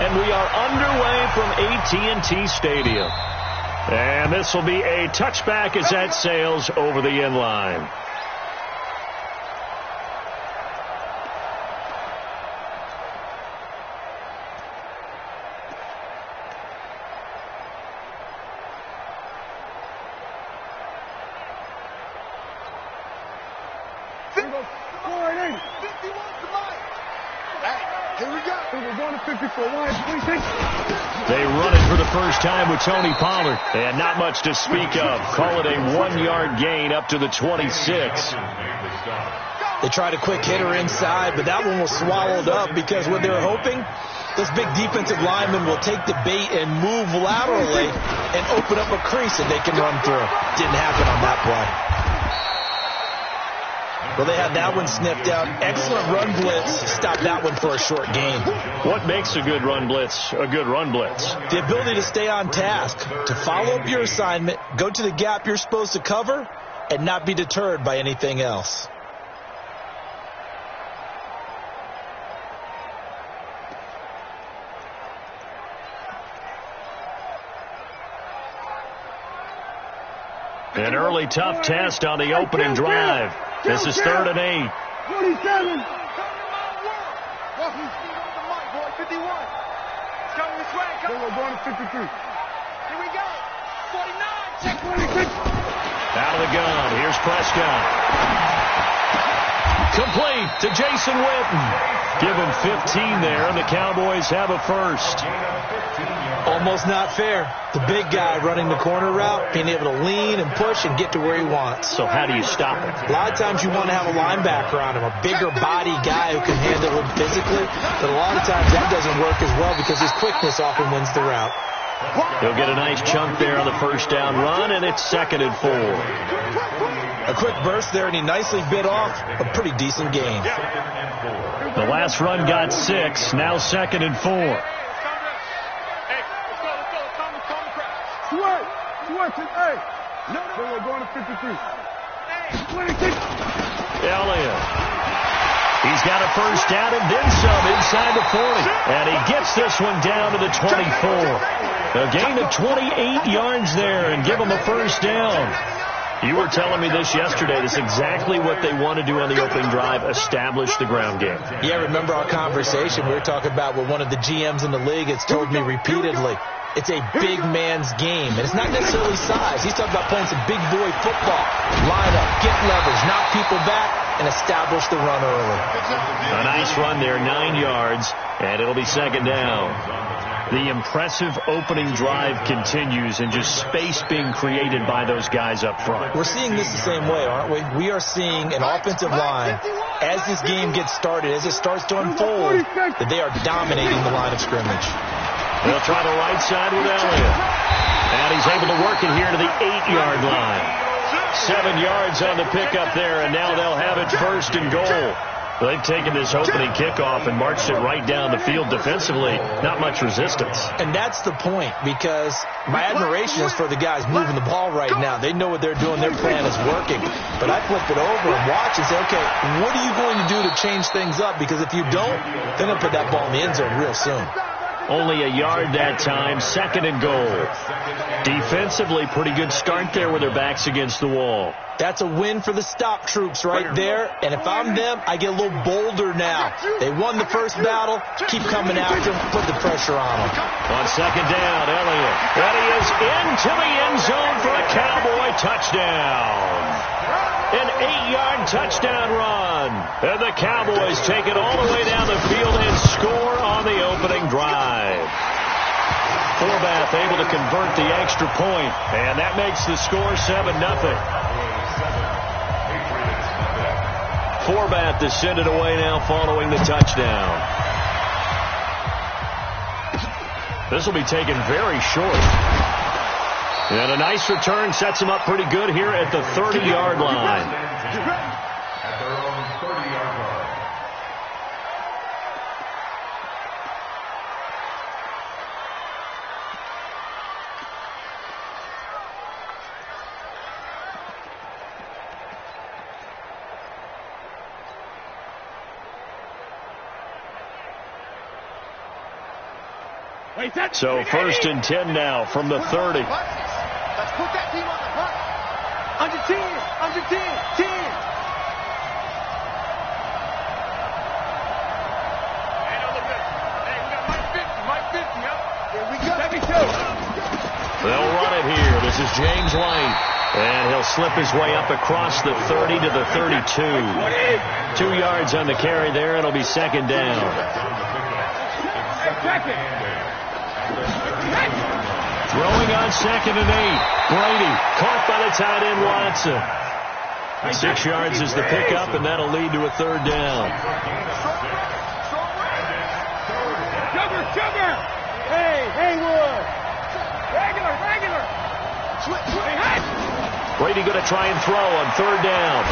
And we are underway from AT&T Stadium. And this will be a touchback as that sails over the end line. They run it for the first time with Tony Pollard. And not much to speak of. Call it a 1-yard gain up to the 26. They tried a quick hitter inside, but that one was swallowed up because what they were hoping, this big defensive lineman will take the bait and move laterally and open up a crease that they can run through. Didn't happen on that play. Well, they had that one sniffed out. Excellent run blitz. Stop that one for a short gain. What makes a good run blitz a good run blitz? The ability to stay on task, to follow up your assignment, go to the gap you're supposed to cover, and not be deterred by anything else. An early tough test on the opening drive. This is 3rd and 8. 47. 51. Coming this way. We're going to 53. Here we go. 49. Check 26. Out of the gun. Here's Prescott. Complete to Jason Witten. Give him 15 there, and the Cowboys have a first. Almost not fair. The big guy running the corner route, being able to lean and push and get to where he wants. So how do you stop it? A lot of times you want to have a linebacker on him, a bigger body guy who can handle him physically, but a lot of times that doesn't work as well because his quickness often wins the route. He'll get a nice chunk there on the first down run, and it's 2nd and 4. A quick burst there, and he nicely bit off a pretty decent gain. The last run got 6, now 2nd and 4. Hey, no, we're going to 53. 26. Elliott. He's got a first down and then some inside the 40. And he gets this one down to the 24. A gain of 28 yards there and give him a first down. You were telling me this yesterday. This is exactly what they want to do on the opening drive, establish the ground game. Yeah, remember our conversation. We were talking about what one of the GMs in the league has told me repeatedly. It's a big man's game, and it's not necessarily size. He's talking about playing some big boy football. Line up, get leverage, knock people back, and establish the run early. A nice run there, 9 yards, and it'll be 2nd down. The impressive opening drive continues, and just space being created by those guys up front. We're seeing this the same way, aren't we? We are seeing an offensive line, as this game gets started, as it starts to unfold, that they are dominating the line of scrimmage. They'll try the right side with Elliott. And he's able to work it here to the 8-yard line. 7 yards on the pickup there, and now they'll have it 1st and goal. They've taken this opening kickoff and marched it right down the field defensively. Not much resistance. And that's the point, because my admiration is for the guys moving the ball right now. They know what they're doing. Their plan is working. But I flip it over and watch and say, okay, what are you going to do to change things up? Because if you don't, they're going to put that ball in the end zone real soon. Only a yard that time, 2nd and goal. Defensively, pretty good start there with their backs against the wall. That's a win for the stop troops right there. And if I'm them, I get a little bolder now. They won the first battle. Keep coming after them. Put the pressure on them. On 2nd down, Elliott. And he is into the end zone for a Cowboy touchdown. An 8-yard touchdown run. And the Cowboys take it all the way down the field and score on the opening drive. Forbath able to convert the extra point, and that makes the score 7-0. Forbath to send it away now following the touchdown. This will be taken very short. And a nice return sets him up pretty good here at the 30-yard line. At their own 30-yard line. So 1st and 10 now from the 30. Let's put that team on the hunt. Under 10, under 10, 10. Hey, don't look good. Hey, we got Mike 50, yep. Here we go. 72. They'll run it here. This is James White. And he'll slip his way up across the 30 to the 32. 2 yards on the carry there. It'll be 2nd down. Throwing on 2nd and 8. Brady caught by the tight end Watson. 6 yards is the pickup, and that'll lead to a 3rd down. Sugar. Hey, Haywood. Regular. Brady going to try and throw on 3rd down.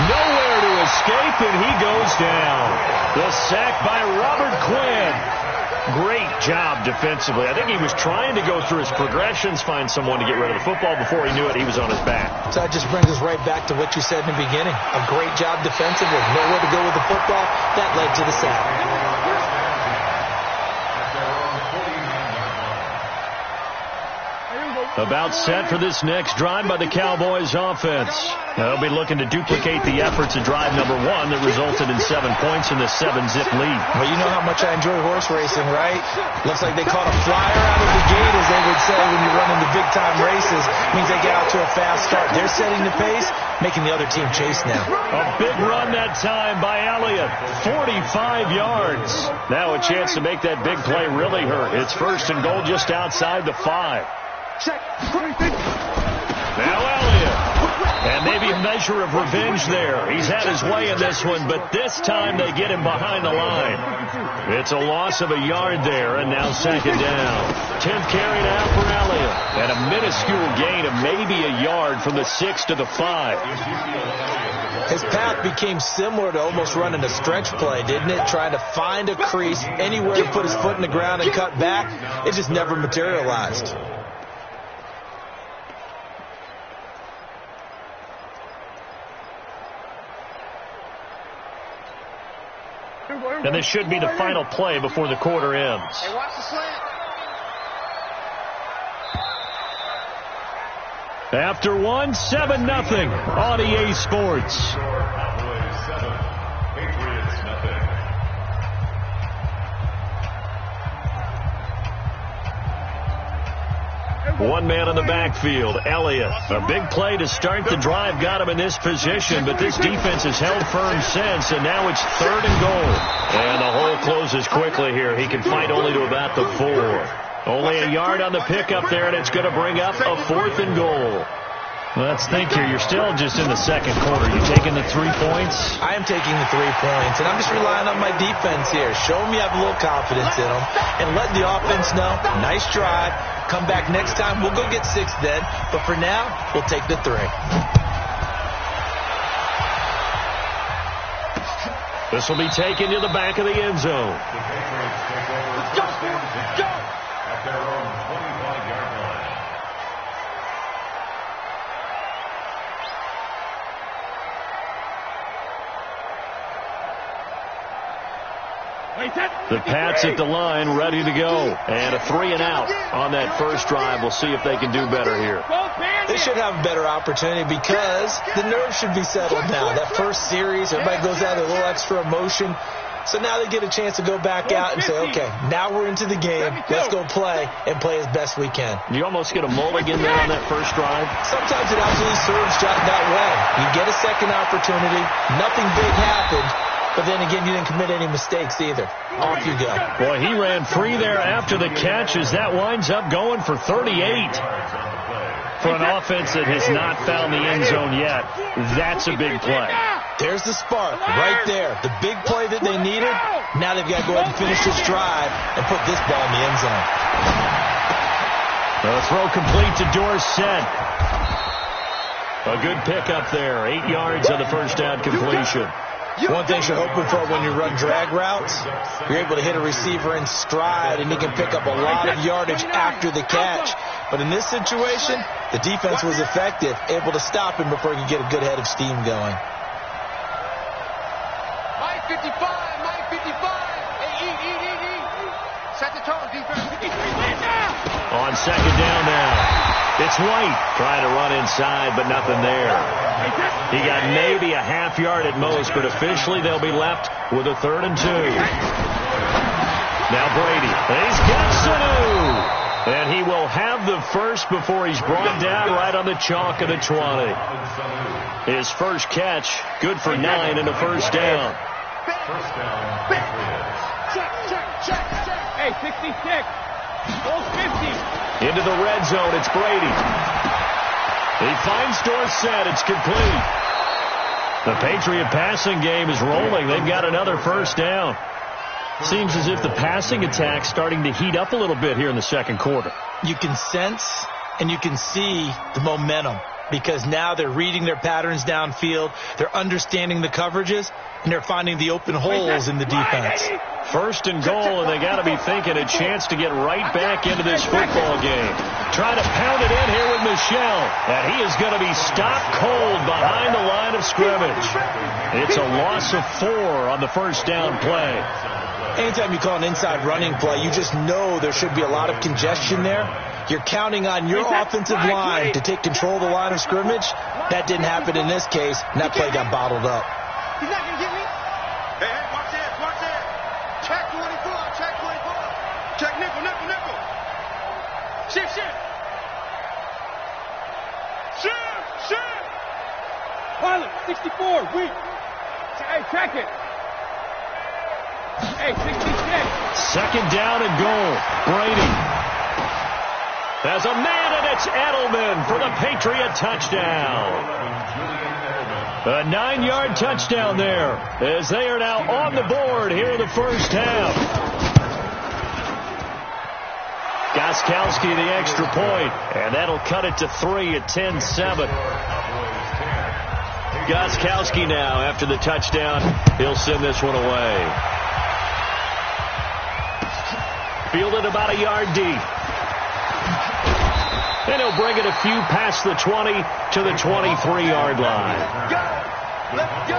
Nowhere to escape, and he goes down. The sack by Robert Quinn. Great job defensively. I think he was trying to go through his progressions, find someone to get rid of the football. Before he knew it, he was on his back. So that just brings us right back to what you said in the beginning. A great job defensively. Nowhere to go with the football. That led to the sack. About set for this next drive by the Cowboys offense. They'll be looking to duplicate the efforts of drive number 1 that resulted in 7 points in the 7-zip lead. Well, you know how much I enjoy horse racing, right? Looks like they caught a flyer out of the gate, as they would say when you run into big-time races. Means they get out to a fast start. They're setting the pace, making the other team chase now. A big run that time by Elliott. 45 yards. Now a chance to make that big play really hurt. It's 1st and goal just outside the 5. Now Elliott. And maybe a measure of revenge there. He's had his way in this one, but this time they get him behind the line. It's a loss of a yard there, and now 2nd down. 10th carry now for Elliott. And a minuscule gain of maybe a yard from the 6 to the 5. His path became similar to almost running a stretch play, didn't it? Trying to find a crease, anywhere to put his foot in the ground and cut back. It just never materialized. And this should be the final play before the quarter ends. Hey, watch the slant. After 1, 7-0 on EA Sports. One man in the backfield, Elliott. A big play to start the drive got him in this position, but this defense has held firm since, and now it's 3rd and goal. And the hole closes quickly here. He can fight only to about the 4. Only a yard on the pickup there, and it's going to bring up a 4th and goal. Let's think here. You're still just in the 2nd quarter. You taking the 3 points? I am taking the 3 points, and I'm just relying on my defense here. Show them you have a little confidence in them, and let the offense know, nice drive. Come back next time. We'll go get 6 then, but for now, we'll take the 3. This will be taken to the back of the end zone. Let's go. At their own 25-yard line. The Pats at the line, ready to go. And a 3 and out on that first drive. We'll see if they can do better here. They should have a better opportunity because the nerves should be settled now. That first series, everybody goes out with a little extra emotion. So now they get a chance to go back out and say, okay, now we're into the game. Let's go play and play as best we can. You almost get a mulligan there on that first drive. Sometimes it absolutely serves that way. You get a second opportunity. Nothing big happened. But then again, you didn't commit any mistakes either. Off you go. Boy, he ran free there after the catch as that winds up going for 38. For an offense that has not found the end zone yet, that's a big play. There's the spark right there. The big play that they needed. Now they've got to go ahead and finish this drive and put this ball in the end zone. The throw complete to Dorsett. A good pickup there. 8 yards on the first down completion. One thing you're hoping for when you run drag routes, you're able to hit a receiver in stride, and he can pick up a lot of yardage after the catch. But in this situation, the defense was effective, able to stop him before he could get a good head of steam going. Mike 55, Mike 55. Hey, eat. Set the tone, defense. On second down now. It's White trying to run inside, but nothing there. He got maybe a half yard at most, but officially they'll be left with a 3rd and 2. Now Brady. He's got Sanu. And he will have the first before he's brought down right on the chalk of the 20. His first catch, good for 9 and a first down. First down. Check. Hey, 66. Goal 50. Into the red zone, it's Brady. He finds Dorsett, it's complete. The Patriot passing game is rolling. They've got another first down. Seems as if the passing attack's starting to heat up a little bit here in the second quarter. You can sense and you can see the momentum because now they're reading their patterns downfield, they're understanding the coverages, and they're finding the open holes in the defense. First and goal, and they got to be thinking a chance to get right back into this football game. Trying to pound it in here with Michel, and he is going to be stopped cold behind the line of scrimmage. It's a loss of 4 on the first down play. Anytime you call an inside running play, you just know there should be a lot of congestion there. You're counting on your offensive line to take control of the line of scrimmage. That didn't happen in this case, and that play got bottled up. He's not going to get me. Hey, watch this. Check 24. Check nickel. Shift. Pilot, 64, weak. Hey, check it. Hey, 66. Second down and goal. Brady. There's a man, and it's Edelman for the Patriot touchdown. A 9-yard touchdown there as they are now on the board here in the first half. Gostkowski the extra point, and that'll cut it to 3 at 10-7. Gostkowski now, after the touchdown, he'll send this one away. Fielded about a yard deep. And he'll bring it a few past the 20 to the 23-yard line. Let's go.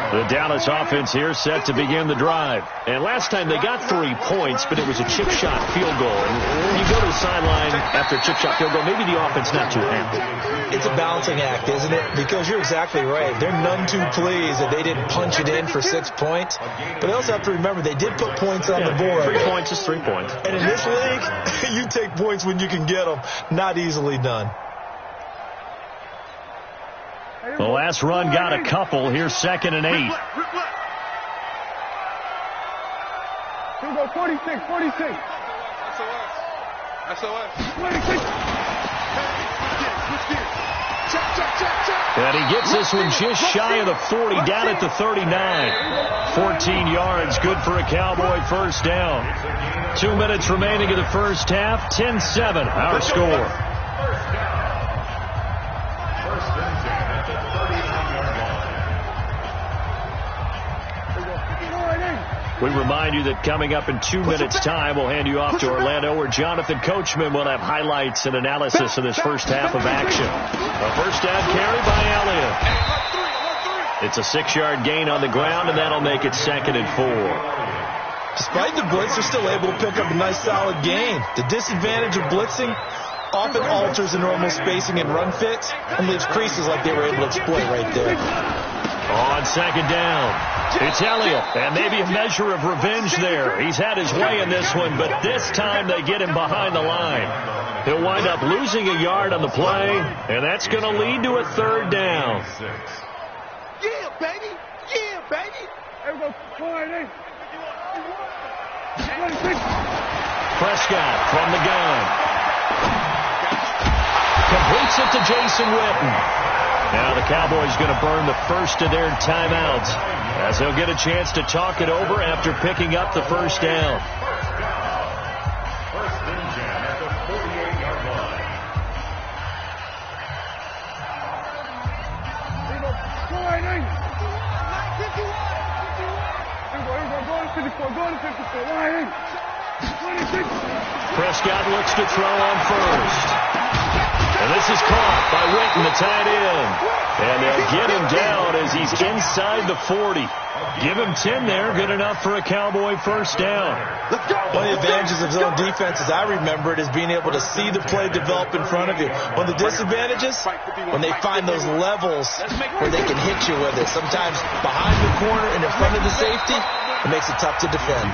The Dallas offense here set to begin the drive. And last time they got 3 points, but it was a chip shot field goal. And when you go to the sideline after a chip shot field goal, maybe the offense not too happy. It's a balancing act, isn't it? Because you're exactly right. They're none too pleased that they didn't punch it in for 6 points. But they also have to remember they did put points on the board. 3 points is 3 points. And in this league, you take points when you can get them. Not easily done. The last run got a couple. Here's 2nd and 8. Here we go, 46. SOS. 26. And he gets this one just shy of the 40, down at the 39. 14 yards, good for a Cowboy first down. 2 minutes remaining in the first half, 10-7, our score. We remind you that coming up in 2 minutes' time, we'll hand you off to Orlando, where Jonathan Coachman will have highlights and analysis of this first half of action. A first down carry by Elliott. It's a 6-yard gain on the ground, and that'll make it 2nd and 4. Despite the blitz, they're still able to pick up a nice solid gain. The disadvantage of blitzing often alters the normal spacing and run fits and leaves creases like they were able to exploit right there. On second down, it's Elliott, and maybe a measure of revenge there. He's had his way in this one, but this time they get him behind the line. He'll wind up losing a yard on the play, and that's going to lead to a 3rd down. Yeah, baby. Here we go, 48. 26. Prescott from the gun. Completes it to Jason Witten. Now the Cowboys going to burn the first of their timeouts as they'll get a chance to talk it over after picking up the first down. First and 10 at the 48-yard line. Here we go, 48. Here we go, go to 54, 26. Prescott looks to throw on first. And this is caught by Witten, the tight end. And they'll get him down as he's inside the 40. Give him 10 there. Good enough for a Cowboy first down. One of the advantages of zone defense, as I remember it, is being able to see the play develop in front of you. One of the disadvantages, when they find those levels where they can hit you with it. Sometimes behind the corner and in front of the safety, it makes it tough to defend.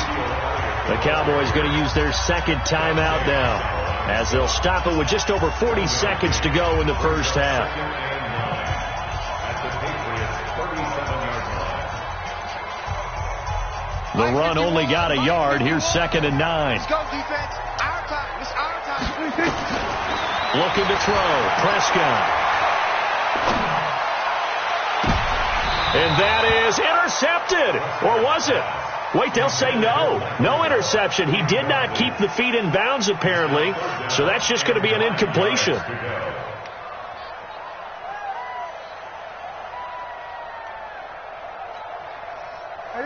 The Cowboys going to use their second timeout now, as they'll stop it with just over 40 seconds to go in the first half. The run only got a yard. Here's 2nd and 9. Let's go, defense. Our time. It's our time. Looking to throw. Prescott. And that is intercepted. Or was it? Wait, they'll say no. No interception. He did not keep the feet in bounds, apparently. So that's just going to be an incompletion.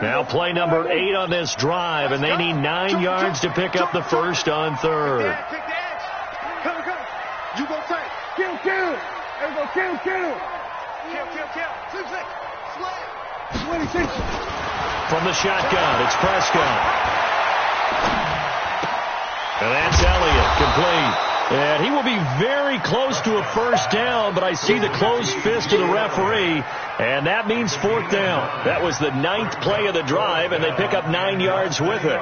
Now play number 8 on this drive, and they need 9 yards to pick up the first on third. Take the edge. Come. You go take. Kill. There we go. Kill. Kill. Slip. 26. From the shotgun, it's Prescott. And that's Elliott, complete. And he will be very close to a first down, but I see the closed fist of the referee, and that means 4th down. That was the 9th play of the drive, and they pick up 9 yards with it.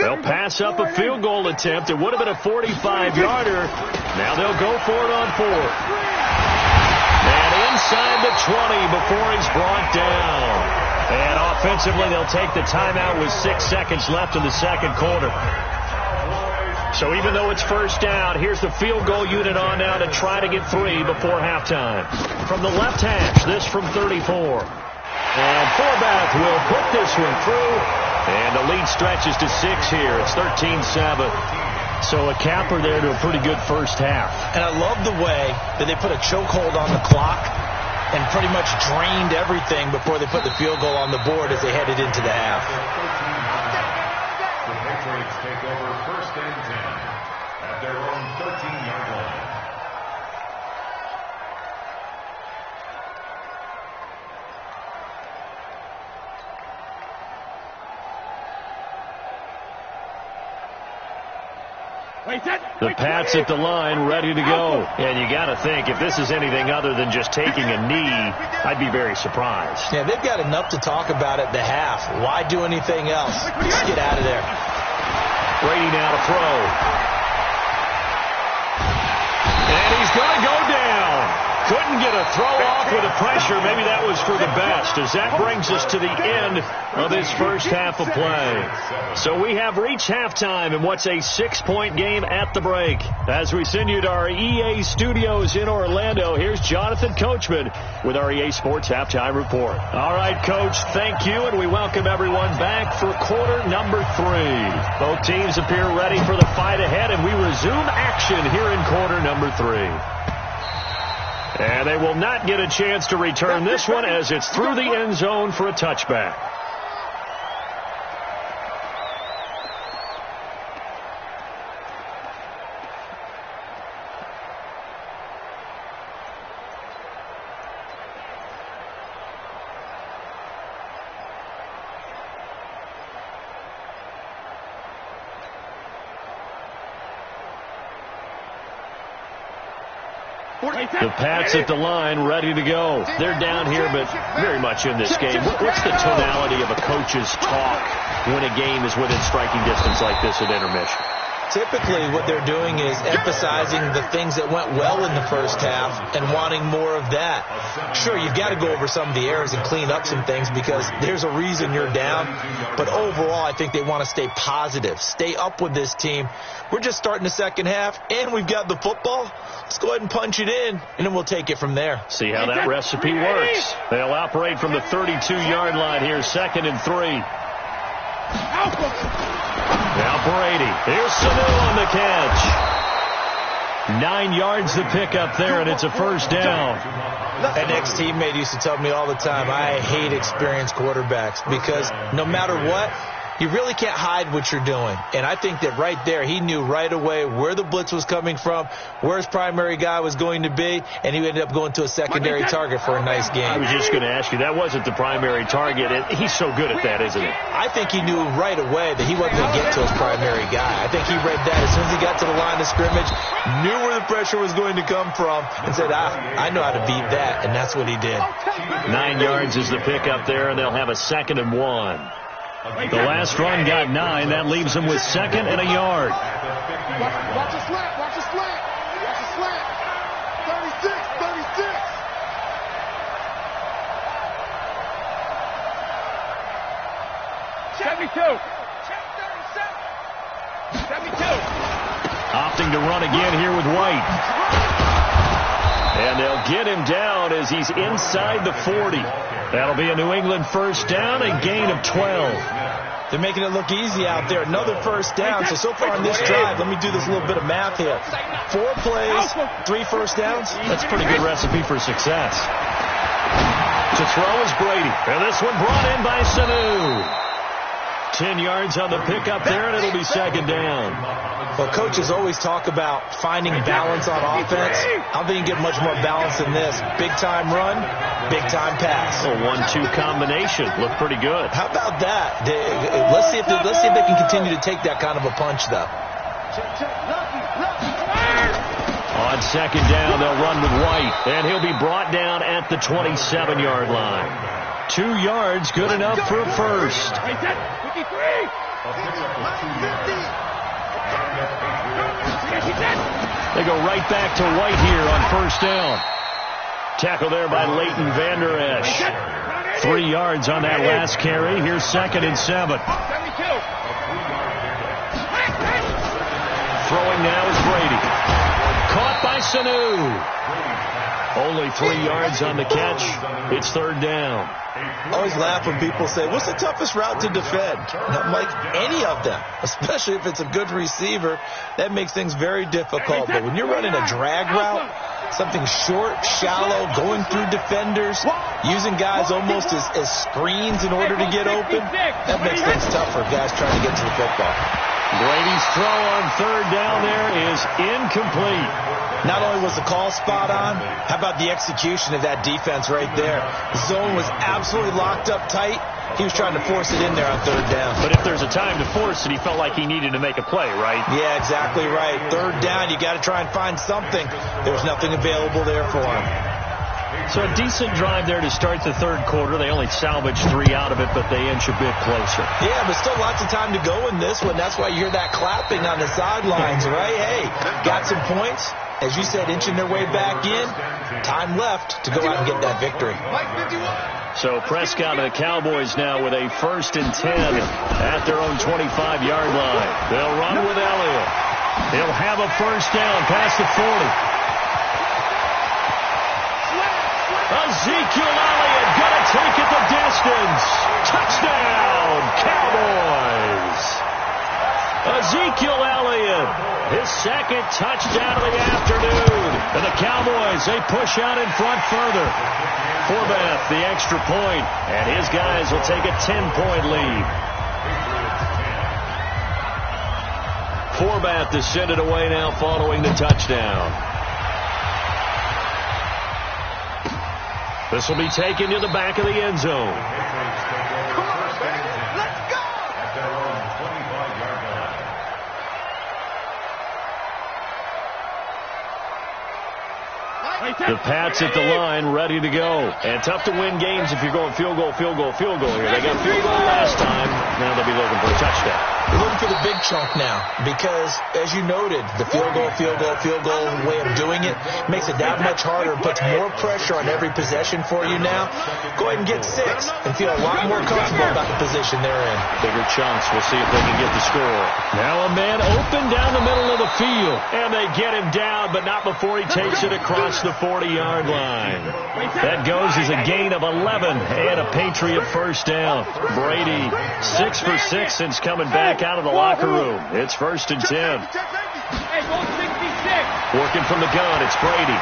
They'll pass up a field goal attempt. It would have been a 45-yarder. Now they'll go for it on 4th. And inside the 20 before he's brought down. And offensively, they'll take the timeout with 6 seconds left in the second quarter. So even though it's first down, here's the field goal unit on now to try to get 3 before halftime. From the left hash, this from 34. And Forbath will put this one through. And the lead stretches to 6 here. It's 13-7. So a capper there to a pretty good first half. And I love the way that they put a chokehold on the clock and pretty much drained everything before they put the field goal on the board as they headed into the half. The Patriots take over 1st and 10 at their own 13-yard line. The Pats at the line, ready to go. And you got to think, if this is anything other than just taking a knee, I'd be very surprised. Yeah, they've got enough to talk about at the half. Why do anything else? Let's get out of there. Brady now to throw. And he's going to go down. Couldn't get a throw off with the pressure. Maybe that was for the best, as that brings us to the end of this first half of play. So we have reached halftime in what's a 6-point game at the break. As we send you to our EA studios in Orlando, here's Jonathan Coachman with our EA Sports Halftime Report. All right, Coach, thank you, and we welcome everyone back for quarter number 3. Both teams appear ready for the fight ahead, and we resume action here in quarter number 3. And they will not get a chance to return this one as it's through the end zone for a touchback. The Pats at the line, ready to go. They're down here, but very much in this game. What's the tonality of a coach's talk when a game is within striking distance like this at intermission? Typically, what they're doing is emphasizing the things that went well in the first half and wanting more of that. Sure, you've got to go over some of the errors and clean up some things because there's a reason you're down. But overall, I think they want to stay positive, stay up with this team. We're just starting the second half, and we've got the football. Let's go ahead and punch it in, and then we'll take it from there. See how that recipe works. They'll operate from the 32-yard line here, 2nd and 3. Now Brady. Here's Sanu on the catch. 9 yards to pick up there, and it's a first down. An ex-teammate used to tell me all the time, I hate experienced quarterbacks because no matter what, You really can't hide what you're doing. And I think that right there, he knew right away where the blitz was coming from, where his primary guy was going to be, and he ended up going to a secondary target for a nice game. I was just going to ask you, that wasn't the primary target. He's so good at that, isn't he? I think he knew right away that he wasn't going to get to his primary guy. I think he read that as soon as he got to the line of scrimmage, knew where the pressure was going to come from, and said, I know how to beat that, and that's what he did. 9 yards is the pickup there, and they'll have a 2nd and 1. The last run got 9. That leaves them with 2nd and a yard. Watch the slant. Watch the slant. Watch the slant. 36. 72. Check 37. 72. Opting to run again here with White. And they'll get him down as he's inside the 40. That'll be a New England first down, a gain of 12. They're making it look easy out there. Another first down. So far on this drive, let me do this little bit of math here. 4 plays, 3 first downs. That's a pretty good recipe for success. To throw is Brady. And this one brought in by Sanu. 10 yards on the pickup there, and it'll be 2nd down. Well, coaches always talk about finding balance on offense. I don't think you get much more balance than this. Big-time run, big-time pass. A 1-2 combination. Looked pretty good. How about that? Let's see if they can continue to take that kind of a punch, though. On 2nd down, they'll run with White, and he'll be brought down at the 27-yard line. 2 yards, good enough for a first. 53. They go right back to White here on first down. Tackle there by Leighton Vander Esch. 3 yards on that last carry. Here's 2nd and 7. Throwing now is Brady. Caught by Sanu. Only 3 yards on the catch. It's 3rd down. I always laugh when people say, what's the toughest route to defend? And I'm like, any of them, especially if it's a good receiver. That makes things very difficult. But when you're running a drag route, something short, shallow, going through defenders, using guys almost as screens in order to get open, that makes things tough for guys trying to get to the football. Brady's throw on 3rd down there is incomplete. Not only was the call spot on, how about the execution of that defense right there? The zone was absolutely locked up tight. He was trying to force it in there on 3rd down. But if there's a time to force it, he felt like he needed to make a play, right? Yeah, exactly right. 3rd down, you got to try and find something. There was nothing available there for him. So a decent drive there to start the 3rd quarter. They only salvaged 3 out of it, but they inch a bit closer. Yeah, but still lots of time to go in this one. That's why you hear that clapping on the sidelines, right? Hey, got some points. As you said, inching their way back in. Time left to go out and get that victory. So Prescott and the Cowboys now with a 1st and 10 at their own 25-yard line. They'll run with Elliott. He'll have a first down past the 40. Ezekiel Elliott gonna take it the distance. Touchdown, Cowboys. Ezekiel Elliott, his 2nd touchdown of the afternoon. And the Cowboys, they push out in front further. Forbath, the extra point, and his guys will take a 10-point lead. Forbath to send it away now following the touchdown. This will be taken to the back of the end zone. The Pats at the line, ready to go. And tough to win games if you're going field goal here. They got field goal last time. Now they'll be looking for a touchdown. They're looking for the big chunk now because, as you noted, the field goal way of doing it makes it that much harder and puts more pressure on every possession for you now. Go ahead and get 6 and feel a lot more comfortable about the position they're in. Bigger chunks. We'll see if they can get the score. Now a man open down the middle of the field. And they get him down, but not before he takes it across the 40-yard line. That goes as a gain of 11 and a Patriot first down. Brady 6 for 6 since coming back out of the locker room. It's 1st and 10. Working from the gun, it's Brady.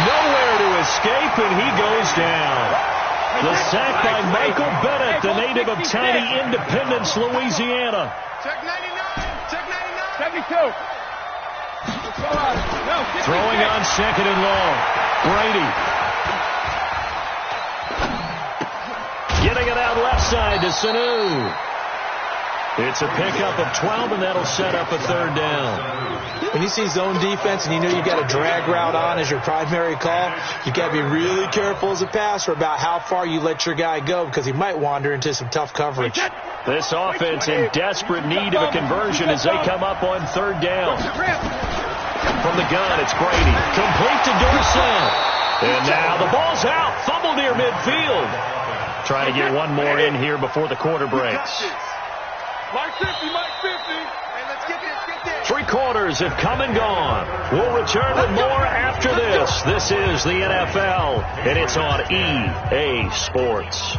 Nowhere to escape, and he goes down. The sack by Michael Bennett, the native of tiny Independence, Louisiana. Check 99. Check 99. 72. Throwing on second and long. Brady. Getting it out left side to Sanu. It's a pickup of 12, and that'll set up a third down. When you see zone defense and you know you got a drag route on as your primary call, you got to be really careful as a passer about how far you let your guy go because he might wander into some tough coverage. This offense in desperate need of a conversion as they come up on third down. From the gun, it's Brady. Complete to Dorsett. And now the ball's out. Fumble near midfield. Trying to get one more in here before the quarter breaks. Mike 50, Mike 50. Hey, let's get this. 3 quarters have come and gone. We'll return with more after this. This is the NFL, and it's on EA Sports.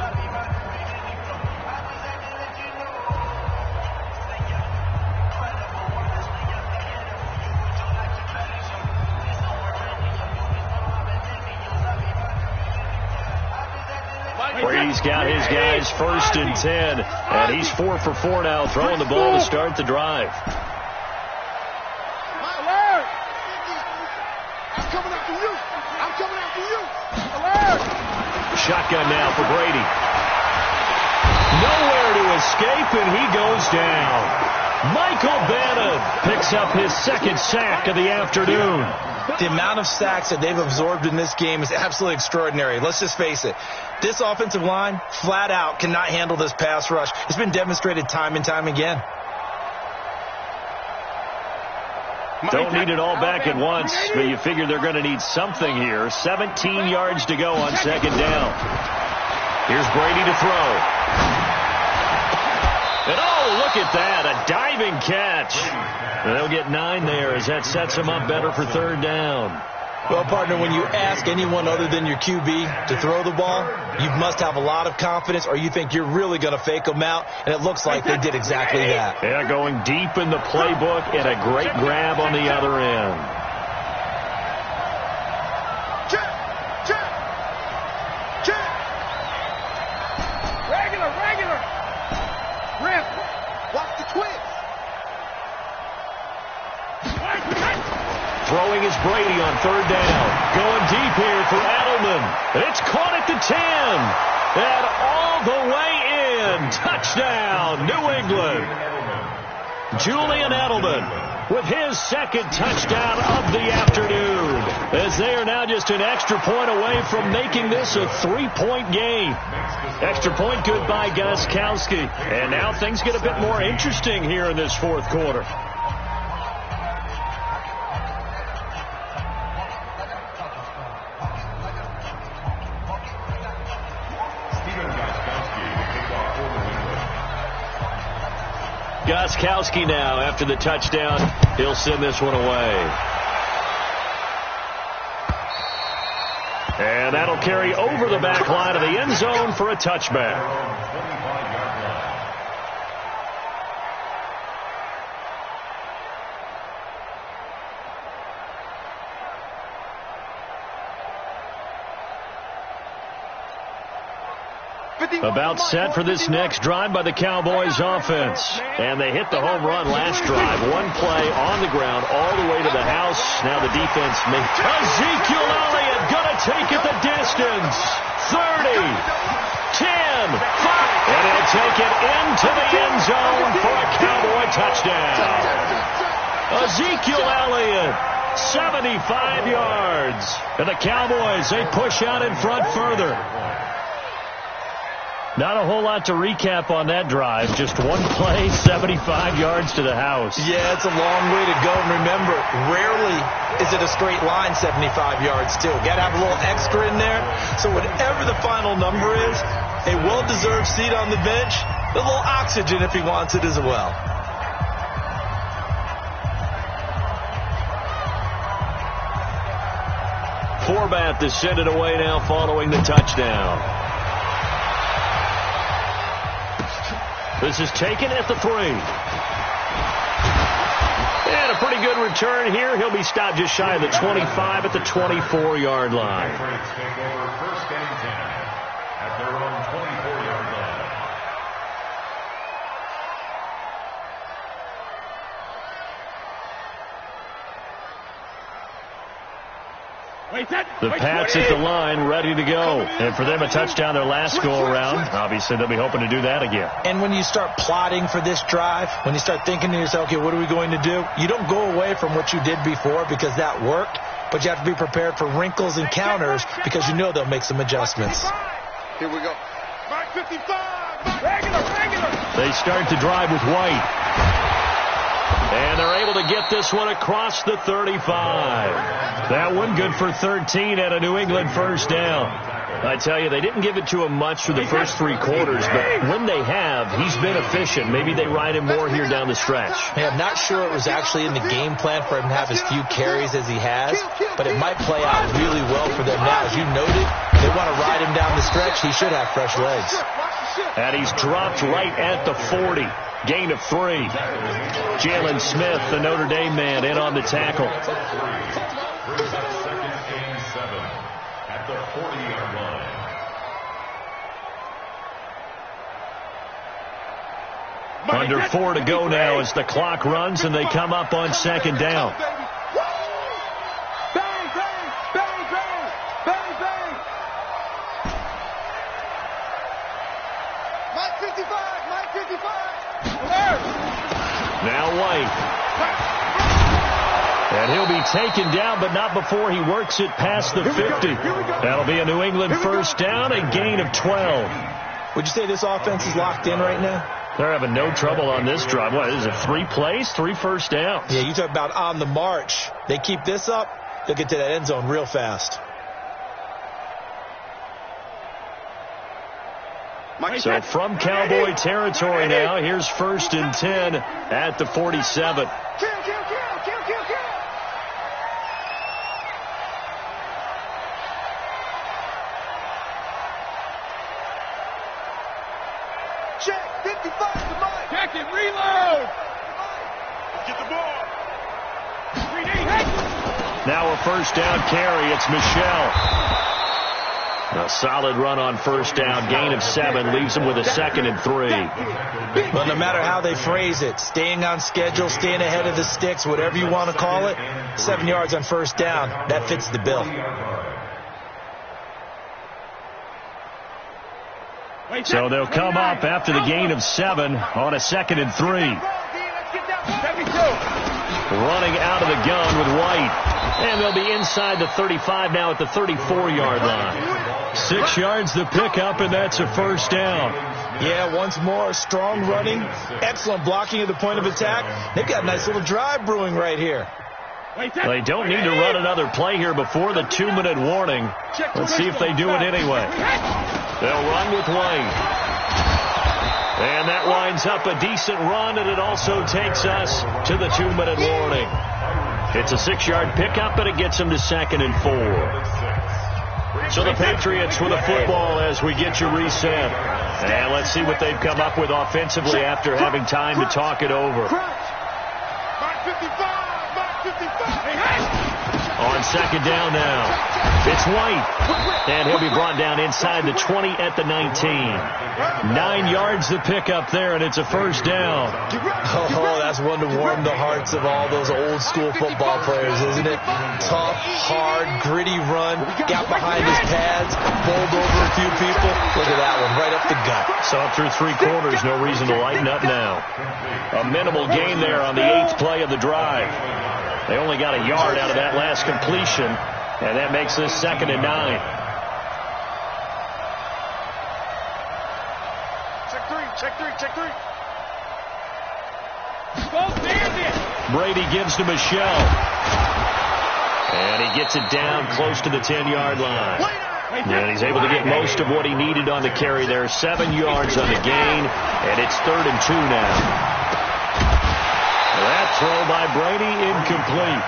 Brady's got his guys 1st and 10, and he's 4 for 4 now, throwing the ball to start the drive. I'm coming after you. I'm coming after you. Shotgun now for Brady. Nowhere to escape, and he goes down. Michael Bennett picks up his 2nd sack of the afternoon. The amount of sacks that they've absorbed in this game is absolutely extraordinary. Let's just face it. This offensive line, flat out, cannot handle this pass rush. It's been demonstrated time and time again. Don't need it all back at once, but you figure they're going to need something here. 17 yards to go on 2nd down. Here's Brady to throw. And oh, look at that, a diving catch. And they'll get 9 there as that sets them up better for 3rd down. Well, partner, when you ask anyone other than your QB to throw the ball, you must have a lot of confidence or you think you're really going to fake them out, and it looks like they did exactly that. Yeah, going deep in the playbook and a great grab on the other end. Check. Check. Check. Regular. Rip. Watch the twist. Throwing is Brady on 3rd down. Going deep here for Edelman. It's caught at the 10. And all the way in. Touchdown, New England. Julian Edelman with his 2nd touchdown of the afternoon. As they are now just an extra point away from making this a 3-point game. Extra point good by Gostkowski. And now things get a bit more interesting here in this 4th quarter. Gostkowski now after the touchdown. He'll send this one away. And that'll carry over the back line of the end zone for a touchback. About set for this next drive by the Cowboys offense. And they hit the home run last drive. One play on the ground all the way to the house. Now the defense makes Ezekiel Elliott gonna take it the distance. 30, 10, 5. And he'll take it into the end zone for a Cowboy touchdown. Ezekiel Elliott, 75 yards. And the Cowboys, they push out in front further. Not a whole lot to recap on that drive. Just one play, 75 yards to the house. Yeah, it's a long way to go. And remember, rarely is it a straight line 75 yards, too. Got to have a little extra in there. So whatever the final number is, a well-deserved seat on the bench, a little oxygen if he wants it as well. Forbath to send it away now following the touchdown. This is taken at the 3. And a pretty good return here. He'll be stopped just shy of the 25 at the 24-yard line. at their own 24-yard line. The Pats at the line, ready to go. And for them, a touchdown their last go-around. Obviously, they'll be hoping to do that again. And when you start plotting for this drive, when you start thinking to yourself, okay, what are we going to do? You don't go away from what you did before because that worked, but you have to be prepared for wrinkles and counters because you know they'll make some adjustments. Here we go. 55. Regular. They start to drive with White. And they're able to get this one across the 35. That one good for 13 at a New England first down. I tell you, they didn't give it to him much for the first 3 quarters, but when they have, he's been efficient. Maybe they ride him more here down the stretch. Hey, I'm not sure it was actually in the game plan for him to have as few carries as he has, but it might play out really well for them now. As you noted, they want to ride him down the stretch. He should have fresh legs. And he's dropped right at the 40. Gain of 3. Jalen Smith, the Notre Dame man, in on the tackle. Second and 7 at the 40-yard line. Under 4 to go now as the clock runs and they come up on second down. Now White. And he'll be taken down, but not before he works it past the 50. That'll be a New England first down, a gain of 12. Would you say this offense is locked in right now? They're having no trouble on this drive. What is it, 3 plays, 3 first downs? Yeah, you talk about on the march. They keep this up, they'll get to that end zone real fast. So from Cowboy territory now, here's 1st and 10 at the 47. Check, 55 to Mike. Check it, reload. Get the ball. Now a first down carry. It's Michelle. A solid run on first down. Gain of 7 leaves them with a 2nd and 3. But no matter how they phrase it, staying on schedule, staying ahead of the sticks, whatever you want to call it, 7 yards on first down, that fits the bill. So they'll come up after the gain of 7 on a 2nd and 3. Running out of the gun with White. And they'll be inside the 35 now at the 34-yard line. 6 yards the pickup, and that's a first down. Yeah, once more, strong running, excellent blocking at the point of attack. They've got a nice little drive brewing right here. They don't need to run another play here before the 2-minute warning. Let's see if they do it anyway. They'll run with White. And that winds up a decent run, and it also takes us to the 2-minute warning. It's a 6-yard pickup, and it gets them to 2nd and 4. So the Patriots with a football as we get you reset. And let's see what they've come up with offensively after having time to talk it over. On second down now, it's White. And he'll be brought down inside the 20 at the 19. 9 yards the pickup there, and it's a first down. Oh, that's one to warm the hearts of all those old school football players, isn't it? Tough, hard, gritty run, got behind his pads, bowled over a few people. Look at that one, right up the gut. Saw through 3 quarters, no reason to lighten up now. A minimal gain there on the 8th play of the drive. They only got a yard out of that last completion, and that makes this 2nd and 9. Check three. Brady gives to Michelle. And he gets it down close to the 10-yard line. And he's able to get most of what he needed on the carry there. 7 yards on the gain, and it's 3rd and 2 now. That throw by Brady incomplete.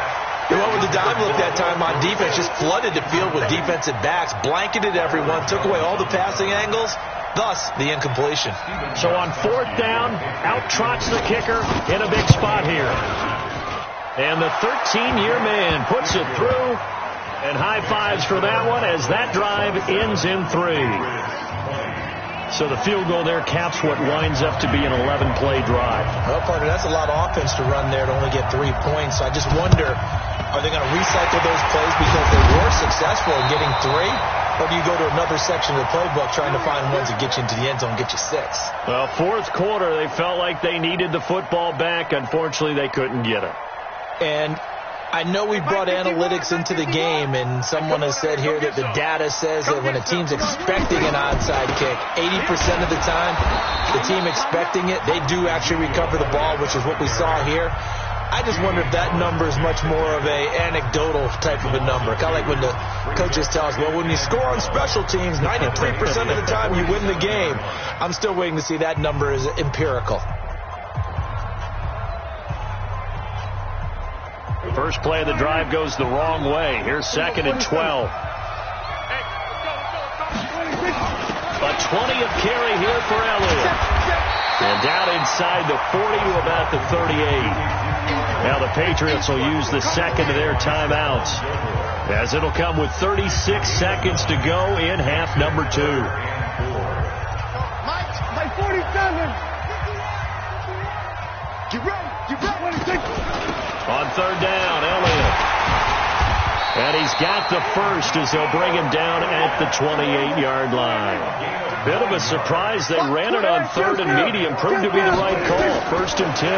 And what with the dime look that time on defense, just flooded the field with defensive backs, blanketed everyone, took away all the passing angles, thus the incompletion. So on 4th down, out trots the kicker in a big spot here. And the 13-year man puts it through, and high fives for that one as that drive ends in 3. So the field goal there caps what winds up to be an 11-play drive. Well, partner, that's a lot of offense to run there to only get 3 points. So I just wonder, are they going to recycle those plays because they were successful in getting 3? Or do you go to another section of the playbook trying to find ones that get you into the end zone and get you 6? Well, fourth quarter, they felt like they needed the football back. Unfortunately, they couldn't get it. And I know we brought analytics into the game, and someone has said here that the data says that when a team's expecting an onside kick, 80% of the time, the team expecting it, they do actually recover the ball, which is what we saw here. I just wonder if that number is much more of a anecdotal type of a number. Kind of like when the coaches tell us, well, when you score on special teams, 93% of the time you win the game. I'm still waiting to see that number is empirical. First play of the drive goes the wrong way. Here's 2nd and 12. A 20 of carry here for Elliott. And down inside the 40 to about the 38. Now the Patriots will use the second of their timeouts, as it'll come with 36 seconds to go in half number 2. By 47. Get ready. On 3rd down, Elliott. And he's got the first as they'll bring him down at the 28-yard line. Bit of a surprise. They ran it on 3rd and medium. Proved to be the right call. 1st and 10.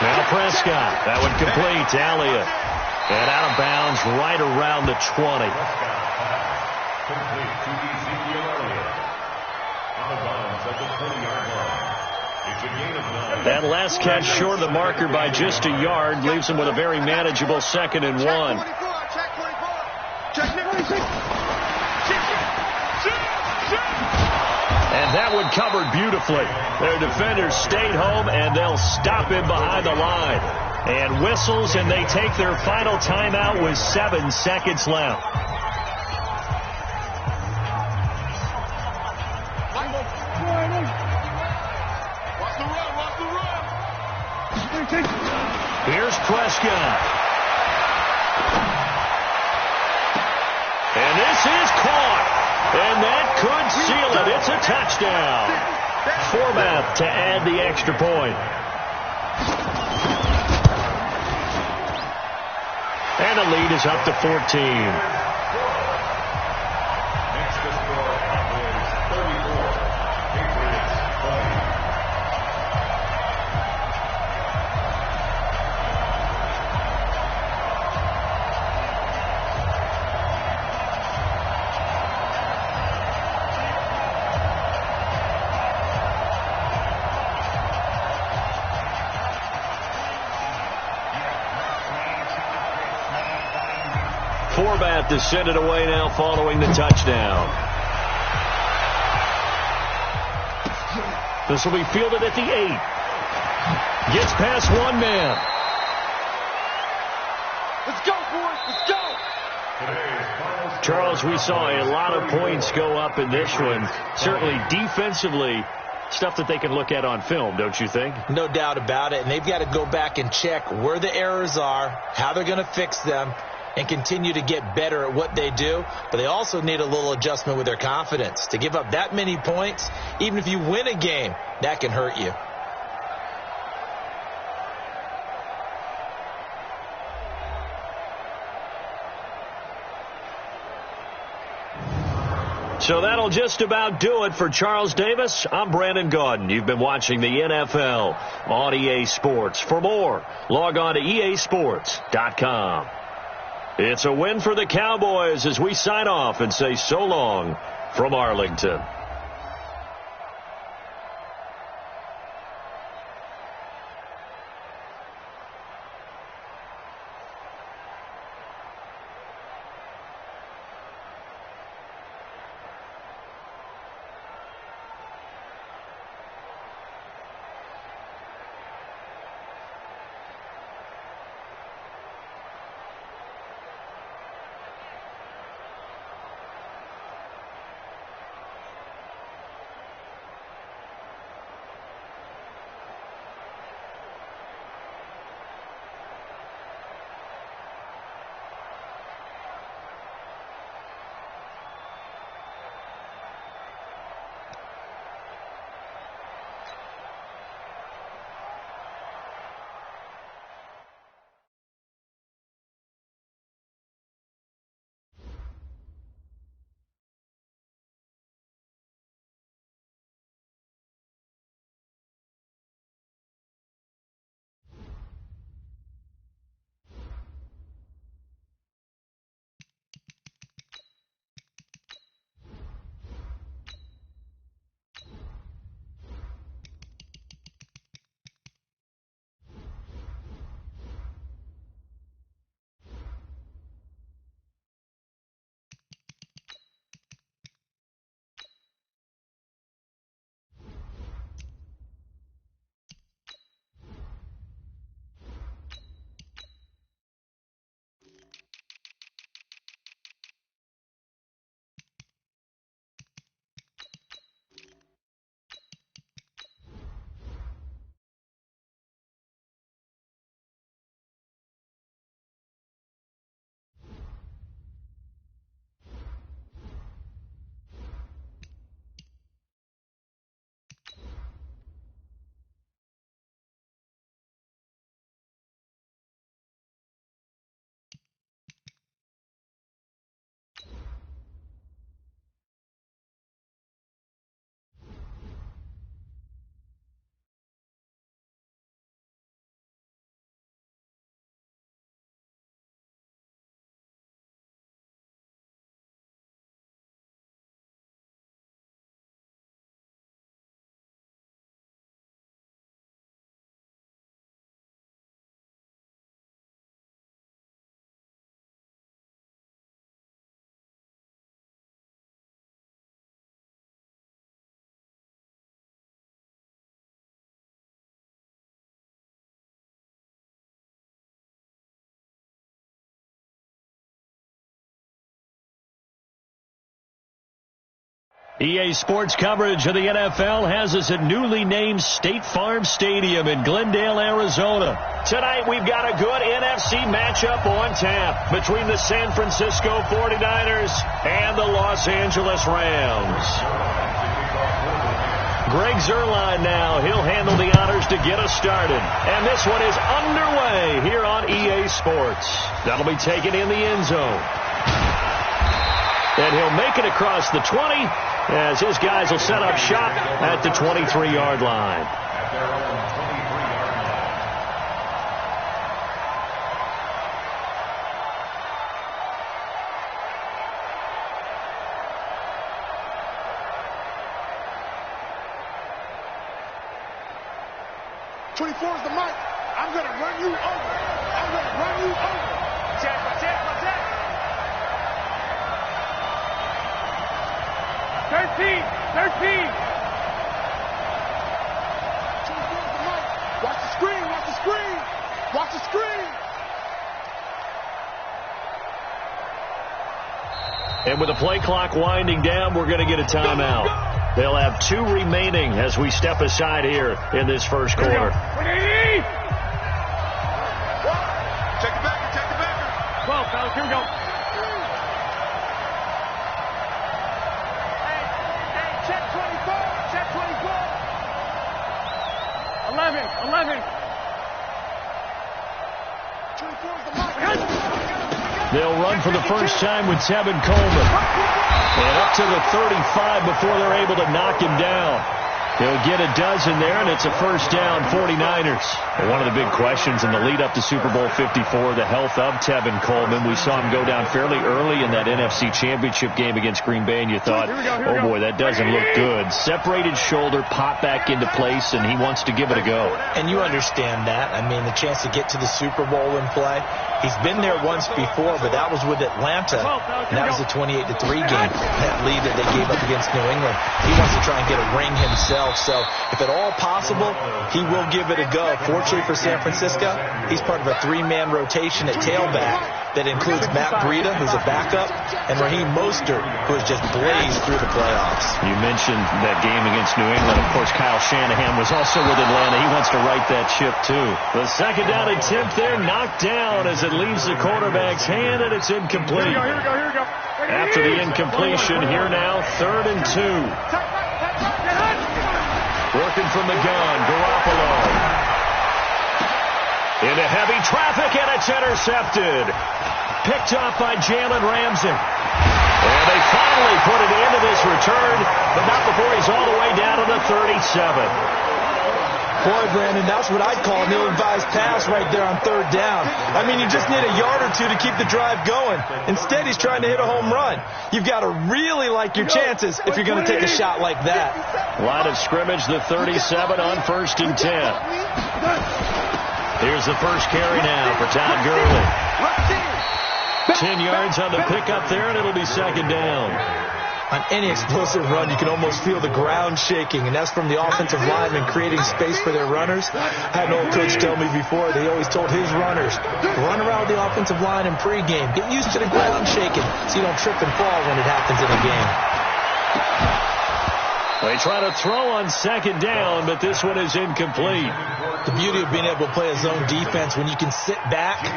Now Prescott. That one complete to Elliott. And out of bounds right around the 20. Complete to Ezekiel Elliott. Out of bounds at the 20-yard line. It's a gain of 9. That last catch short of the marker by just a yard leaves him with a very manageable 2nd and 1. Check 24. Check 24. And that one covered beautifully. Their defenders stayed home, and they'll stop him behind the line. And whistles, and they take their final timeout with 7 seconds left. Here's Prescott. And this is caught. And that could seal it. It's a touchdown. Format to add the extra point. And the lead is up to 14. Next to score is 34. Patriots 20. Format to send it away now following the touchdown. This will be fielded at the 8. Gets past one man. Let's go, boys. Let's go. Charles, we saw a lot of points go up in this one. Certainly defensively, stuff that they can look at on film, don't you think? No doubt about it. And they've got to go back and check where the errors are, how they're going to fix them, and continue to get better at what they do. But they also need a little adjustment with their confidence. To give up that many points, even if you win a game, that can hurt you. So that'll just about do it for Charles Davis. I'm Brandon Gaudin. You've been watching the NFL on EA Sports. For more, log on to easports.com. It's a win for the Cowboys as we sign off and say so long from Arlington. EA Sports coverage of the NFL has us at newly named State Farm Stadium in Glendale, Arizona. Tonight we've got a good NFC matchup on tap between the San Francisco 49ers and the Los Angeles Rams. Greg Zuerlein now. He'll handle the honors to get us started. And this one is underway here on EA Sports. That'll be taken in the end zone. And he'll make it across the 20 as his guys will set up shop at the 23-yard line. At their own 23-yard line. Is the mic. I'm going to run you over. I'm going to run you over. Check. 13. 24 is the mic. Watch the screen. Watch the screen. Watch the screen. And with the play clock winding down, we're going to get a timeout. They'll have 2 remaining as we step aside here in this first quarter. Check the backer. 12, fellas, here we go. Hey, check 24. Check 24. 11. 24 is the mic. They'll run for the first time with Tevin Coleman. And up to the 35 before they're able to knock him down. He'll get a dozen there, and it's a first down, 49ers. And one of the big questions in the lead-up to Super Bowl 54, the health of Tevin Coleman. We saw him go down fairly early in that NFC Championship game against Green Bay, and you thought, oh, boy, that doesn't look good. Separated shoulder, pop back into place, and he wants to give it a go. And you understand that. I mean, the chance to get to the Super Bowl and play. He's been there once before, but that was with Atlanta, and that was a 28-3 game, that lead that they gave up against New England. He wants to try and get a ring himself, so if at all possible, he will give it a go. Fortunately for San Francisco, he's part of a 3-man rotation at tailback that includes Matt Breida, who's a backup, and Raheem Mostert, who has just blazed through the playoffs. You mentioned that game against New England. Of course, Kyle Shanahan was also with Atlanta. He wants to right that ship, too. The second down attempt there knocked down as it leaves the quarterback's hand, and it's incomplete. Here we go. After the incompletion, here now, 3rd and 2. Working from the gun, Garoppolo. Into heavy traffic, and it's intercepted. Picked off by Jalen Ramsey. And they finally put it into this return, but not before he's all the way down to the 37. Boy, Brandon, that's what I'd call an ill-advised pass right there on 3rd down. I mean, you just need a yard or 2 to keep the drive going. Instead, he's trying to hit a home run. You've got to really like your chances if you're going to take a shot like that. Line of scrimmage, the 37 on 1st and 10. Here's the first carry now for Todd Gurley. 10 yards on the pickup there, and it'll be 2nd down. On any explosive run, you can almost feel the ground shaking, and that's from the offensive linemen creating space for their runners. I had an old coach tell me before, they always told his runners, run around the offensive line in pregame. Get used to the ground shaking so you don't trip and fall when it happens in a game. They try to throw on 2nd down, but this one is incomplete. The beauty of being able to play a zone defense when you can sit back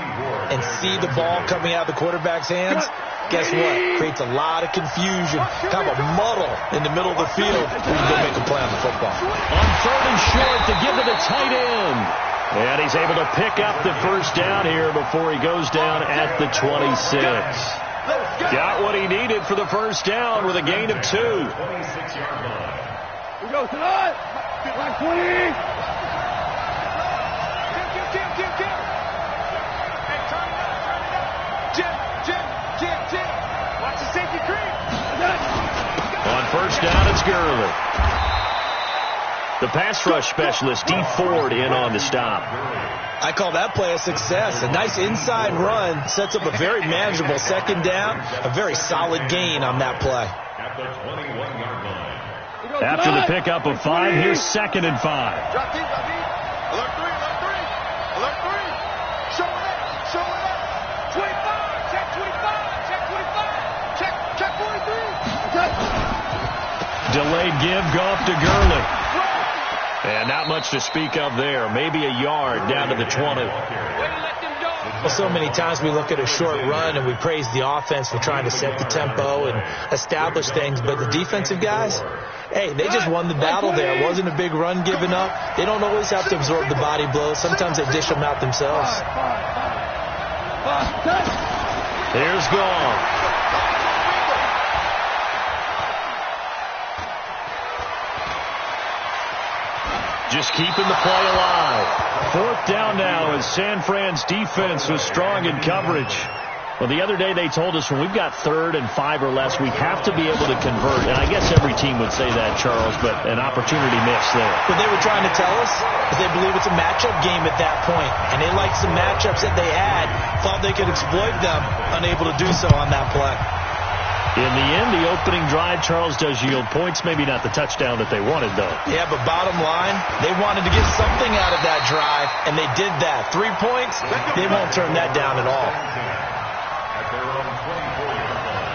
and see the ball coming out of the quarterback's hands, guess what? Creates a lot of confusion, kind of a muddle in the middle of the field where you can go make a play on the football. On 3rd and short to give to the tight end. And he's able to pick up the first down here before he goes down at the 26. Got what he needed for the first down with a gain of 2. 26-yard line. We go tonight. Like 20. Jim. Watch the safety creep. On first down, it's Gurley. The pass rush specialist, D. Ford, in on the stop. I call that play a success. A nice inside run sets up a very manageable 2nd down. A very solid gain on that play. At the 21-yard line. After the pickup of 5, here's 2nd and 5. Drop deep. Alert 3. Show it up. 25. Check 25. Check 43. Delayed give, Goff to Gurley. And not much to speak of there. Maybe a yard down to the 20. Well, so many times we look at a short run and we praise the offense for trying to set the tempo and establish things, but the defensive guys, hey, they just won the battle there. It wasn't a big run given up. They don't always have to absorb the body blows. Sometimes they dish them out themselves. Here's Goff. Just keeping the play alive. 4th down now as San Fran's defense was strong in coverage. Well, the other day they told us when we've got 3rd and 5 or less, we have to be able to convert. And I guess every team would say that, Charles, but an opportunity missed there. What they were trying to tell us is they believe it's a matchup game at that point. And they liked some matchups that they had, thought they could exploit them, unable to do so on that play. In the end, the opening drive, Charles, does yield points. Maybe not the touchdown that they wanted, though. Yeah, but bottom line, they wanted to get something out of that drive, and they did that. 3 points, they won't turn that down at all. At their own 24-yard line.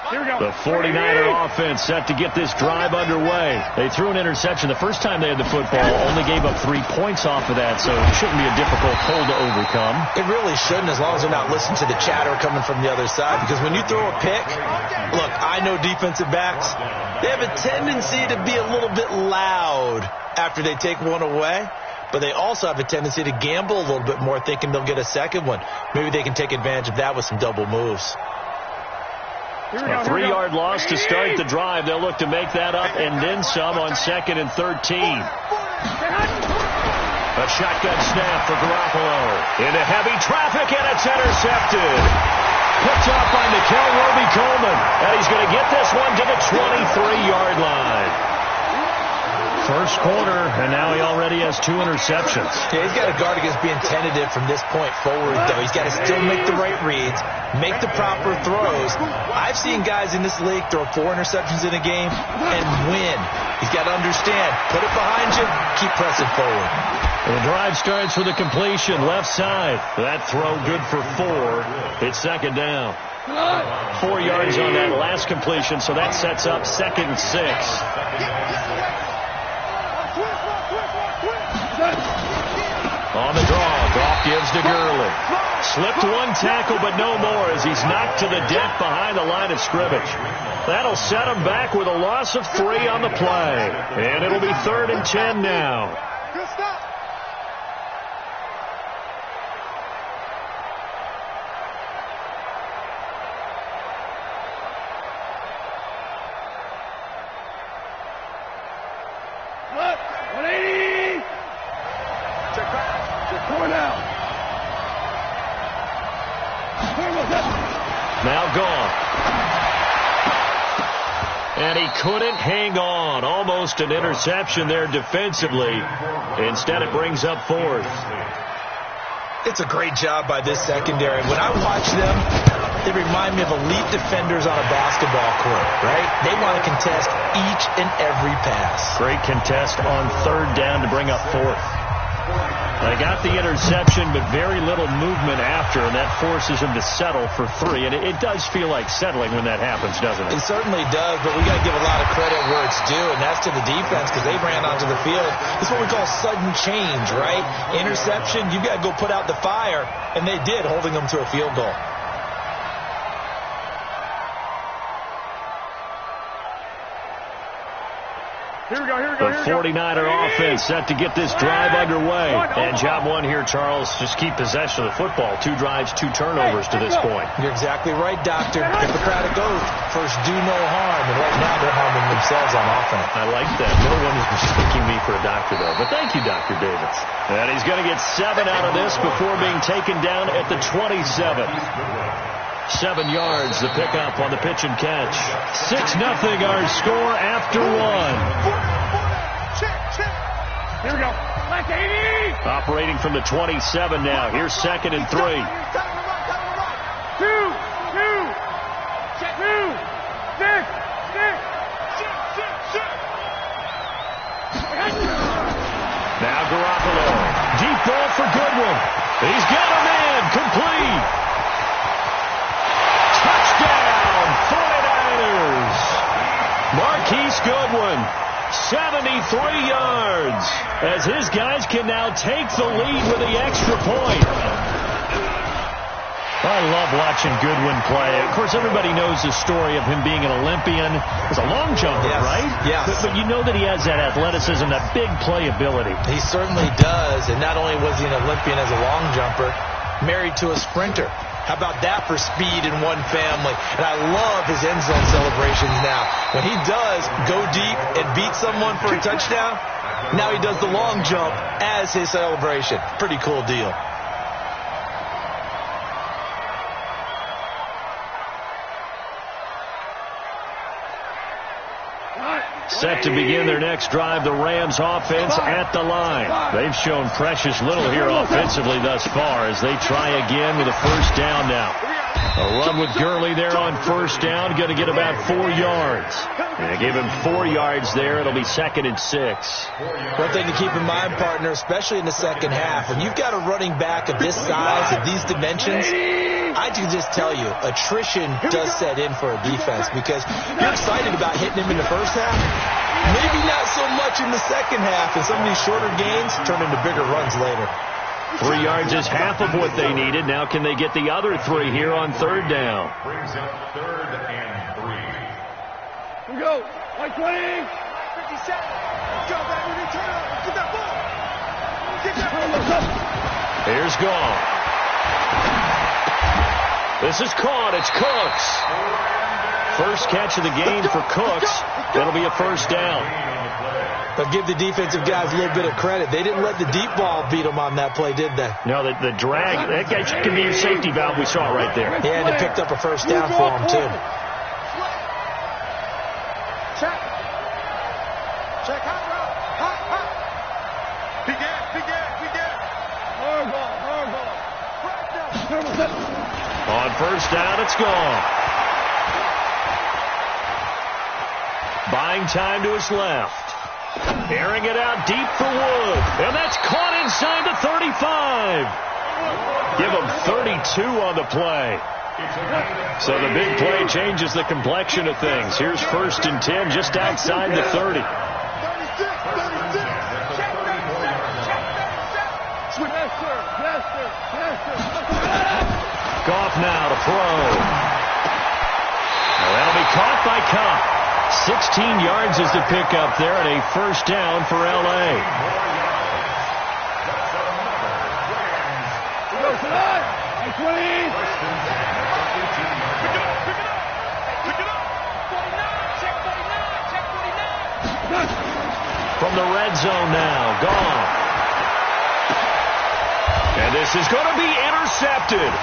The 49er offense set to get this drive underway. They threw an interception the first time they had the football, only gave up 3 points off of that, so it shouldn't be a difficult hole to overcome. It really shouldn't, as long as they're not listening to the chatter coming from the other side, because when you throw a pick, look, I know defensive backs, they have a tendency to be a little bit loud after they take one away, but they also have a tendency to gamble a little bit more, thinking they'll get a second one. Maybe they can take advantage of that with some double moves. A 3-yard loss to start the drive. They'll look to make that up and then some on 2nd and 13. A shotgun snap for Garoppolo. Into heavy traffic, and it's intercepted. Picked off by Nickel Roby-Coleman. And he's going to get this one to the 23-yard line. First quarter, and now he already has 2 interceptions. Yeah, he's got to guard against being tentative from this point forward, though. He's got to still make the right reads, make the proper throws. I've seen guys in this league throw 4 interceptions in a game and win. He's got to understand, put it behind you, keep pressing forward. The drive starts with a completion, left side. That throw good for 4. It's 2nd down. 4 yards on that last completion, so that sets up 2nd and 6. On the draw, Goff gives to Gurley. Slipped 1 tackle, but no more as he's knocked to the deck behind the line of scrimmage. That'll set him back with a loss of 3 on the play. And it'll be 3rd and 10 now. Good stop. Now gone. And he couldn't hang on. Almost an interception there defensively. Instead, it brings up 4th. It's a great job by this secondary. When I watch them, they remind me of elite defenders on a basketball court, right? They want to contest each and every pass. Great contest on 3rd down to bring up 4th. They got the interception, but very little movement after, and that forces them to settle for 3. And it does feel like settling when that happens, doesn't it? It certainly does, but we got to give a lot of credit where it's due, and that's to the defense because they ran onto the field. It's what we call sudden change, right? Interception, you got to go put out the fire, and they did, holding them to a field goal. Here we go. The 49er offense set to get this drive underway. And job 1 here, Charles, just keep possession of the football. 2 drives, 2 turnovers to this point. You're exactly right, Doctor. Hippocratic oath. First, do no harm. And right now, they're harming themselves on offense. I like that. No one is mistaking me for a doctor, though. But thank you, Dr. Davis. And he's going to get 7 out of this before being taken down at the 27. 7 yards, the pickup on the pitch and catch. 6-0 our score after 1. Here we go. Left 80. Operating from the 27 now. Here's 2nd and 3. 2. Six. Now Garoppolo. Deep ball for Goodwin. He's got a man. Complete. 73 yards as his guys can now take the lead with the extra point. I love watching Goodwin play. Of course, everybody knows the story of him being an Olympian. He's a long jumper, right? Yes. But you know that he has that athleticism, that big playability. He certainly does. And not only was he an Olympian as a long jumper, married to a sprinter. How about that for speed in one family? And I love his end zone celebrations now. When he does go deep and beat someone for a touchdown, now he does the long jump as his celebration. Pretty cool deal. Set to begin their next drive, the Rams offense at the line. They've shown precious little here offensively thus far as they try again with a first down now. A run with Gurley there on first down, going to get about 4 yards. And they gave him 4 yards there. It'll be 2nd and 6. One thing to keep in mind, partner, especially in the second half, when you've got a running back of this size, of these dimensions, I can just tell you, attrition does set in for a defense because you're excited about hitting him in the first half. Maybe not so much in the second half, and some of these shorter gains turn into bigger runs later. 3 yards is half of what they needed. Now can they get the other 3 here on third down? Brings up 3rd and 3. Here we go. 120. 57. Go, baby. Return up. Get that ball. Get that ball. Here's Goff. This is caught. It's Cooks. First catch of the game for Cooks. That'll be a first down. But give the defensive guys a little bit of credit. They didn't let the deep ball beat them on that play, did they? No, the drag, that guy can be a safety valve. We saw it right there. Yeah, and it picked up a first down for them, too. Check. Check. Hot, bro. Hot. Big gas. Hard ball. On first down, it's gone. Buying time to his left. Airing it out deep for Wood. And that's caught inside the 35. Give him 32 on the play. So the big play changes the complexion of things. Here's 1st and 10 just outside the 30. 36. Goff now to throw. Well, that'll be caught by Cup. 16 yards is the pickup there and a first down for L.A. From the red zone now, Goff. And this is going to be intercepted.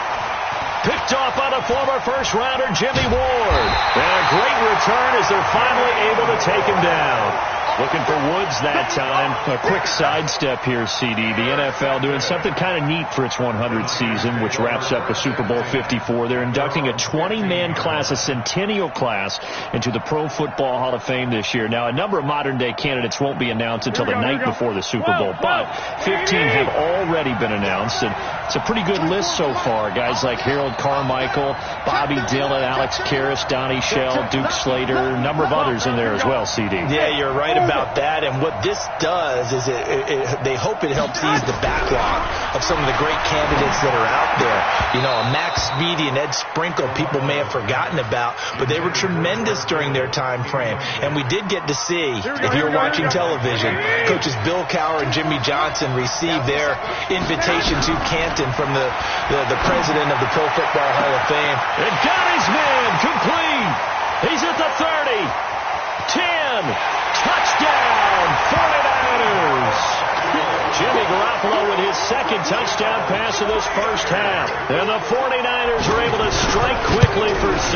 Picked off by the former first-rounder Jimmy Ward. And a great return as they're finally able to take him down. Looking for Woods that time. A quick sidestep here, CD. The NFL doing something kind of neat for its 100th season, which wraps up with Super Bowl 54. They're inducting a 20-man class, a centennial class, into the Pro Football Hall of Fame this year. Now, a number of modern-day candidates won't be announced until the night before the Super Bowl, but 15 have already been announced, and it's a pretty good list so far. Guys like Harold Carmichael, Bobby Dillon, Alex Karras, Donnie Shell, Duke Slater, a number of others in there as well, CD. Yeah, you're right about that, and what this does is they hope it helps ease the backlog of some of the great candidates that are out there. You know, Max Speedy and Ed Sprinkle, people may have forgotten about, but they were tremendous during their time frame, and we did get to see, if you're watching television, coaches Bill Cowher and Jimmy Johnson receive their invitation to Canton from the president of the Pro Football Hall of Fame. And got his man complete. He's at the 30, 10, touchdown, 49ers. Jimmy Garoppolo with his second touchdown pass of this first half. And the 49ers are able to strike quickly for 6.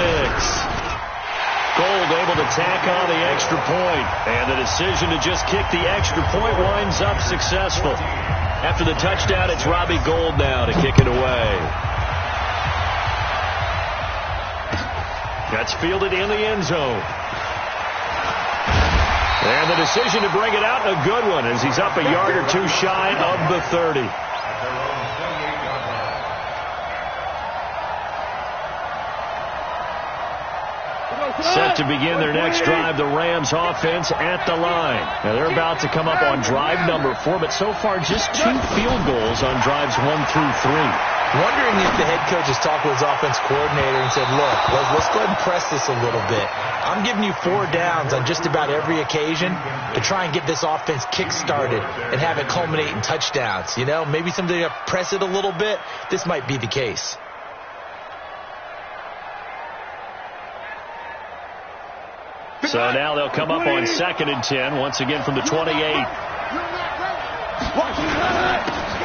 Gold able to tack on the extra point. And the decision to just kick the extra point winds up successful. After the touchdown, it's Robbie Gould now to kick it away. That's fielded in the end zone. And the decision to bring it out, a good one, as he's up a yard or two shy of the 30. Set to begin their next drive, the Rams offense at the line. Now they're about to come up on drive number 4, but so far just 2 field goals on drives 1 through 3. Wondering if the head coach has talked with his offense coordinator and said, look, let's go ahead and press this a little bit. I'm giving you 4 downs on just about every occasion to try and get this offense kick-started and have it culminate in touchdowns. You know, maybe somebody to press it a little bit. This might be the case. So now they'll come up on 2nd and 10, once again from the 28.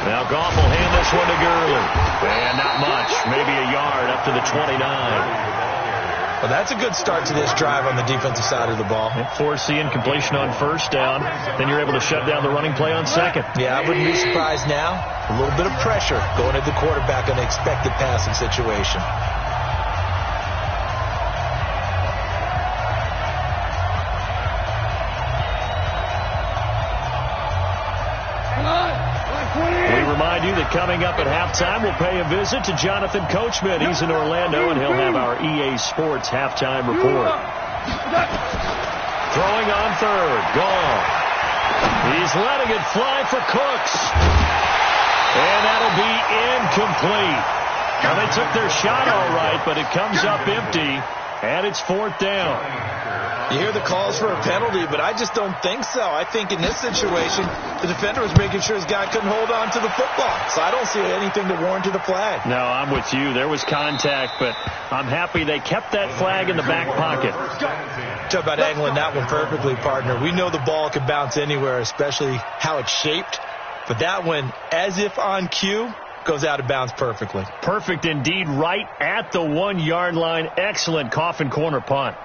Now Goff will hand this one to Gurley. And not much, maybe a yard up to the 29. Well, that's a good start to this drive on the defensive side of the ball. Force the incompletion on 1st down. Then you're able to shut down the running play on 2nd. Yeah, I wouldn't be surprised now. A little bit of pressure going at the quarterback on the expected passing situation. Remind you that coming up at halftime, we'll pay a visit to Jonathan Coachman. He's in Orlando, and he'll have our EA Sports halftime report. Throwing on 3rd. Gone. He's letting it fly for Cooks. And that'll be incomplete. Now, they took their shot all right, but it comes up empty, and it's 4th down. You hear the calls for a penalty, but I just don't think so. I think in this situation, the defender was making sure his guy couldn't hold on to the football. So I don't see anything to warrant the flag. No, I'm with you. There was contact, but I'm happy they kept that flag in the back pocket. Talk about angling that one perfectly, partner. We know the ball can bounce anywhere, especially how it's shaped. But that one, as if on cue, goes out of bounds perfectly. Perfect indeed, right at the 1-yard line. Excellent coffin corner punt.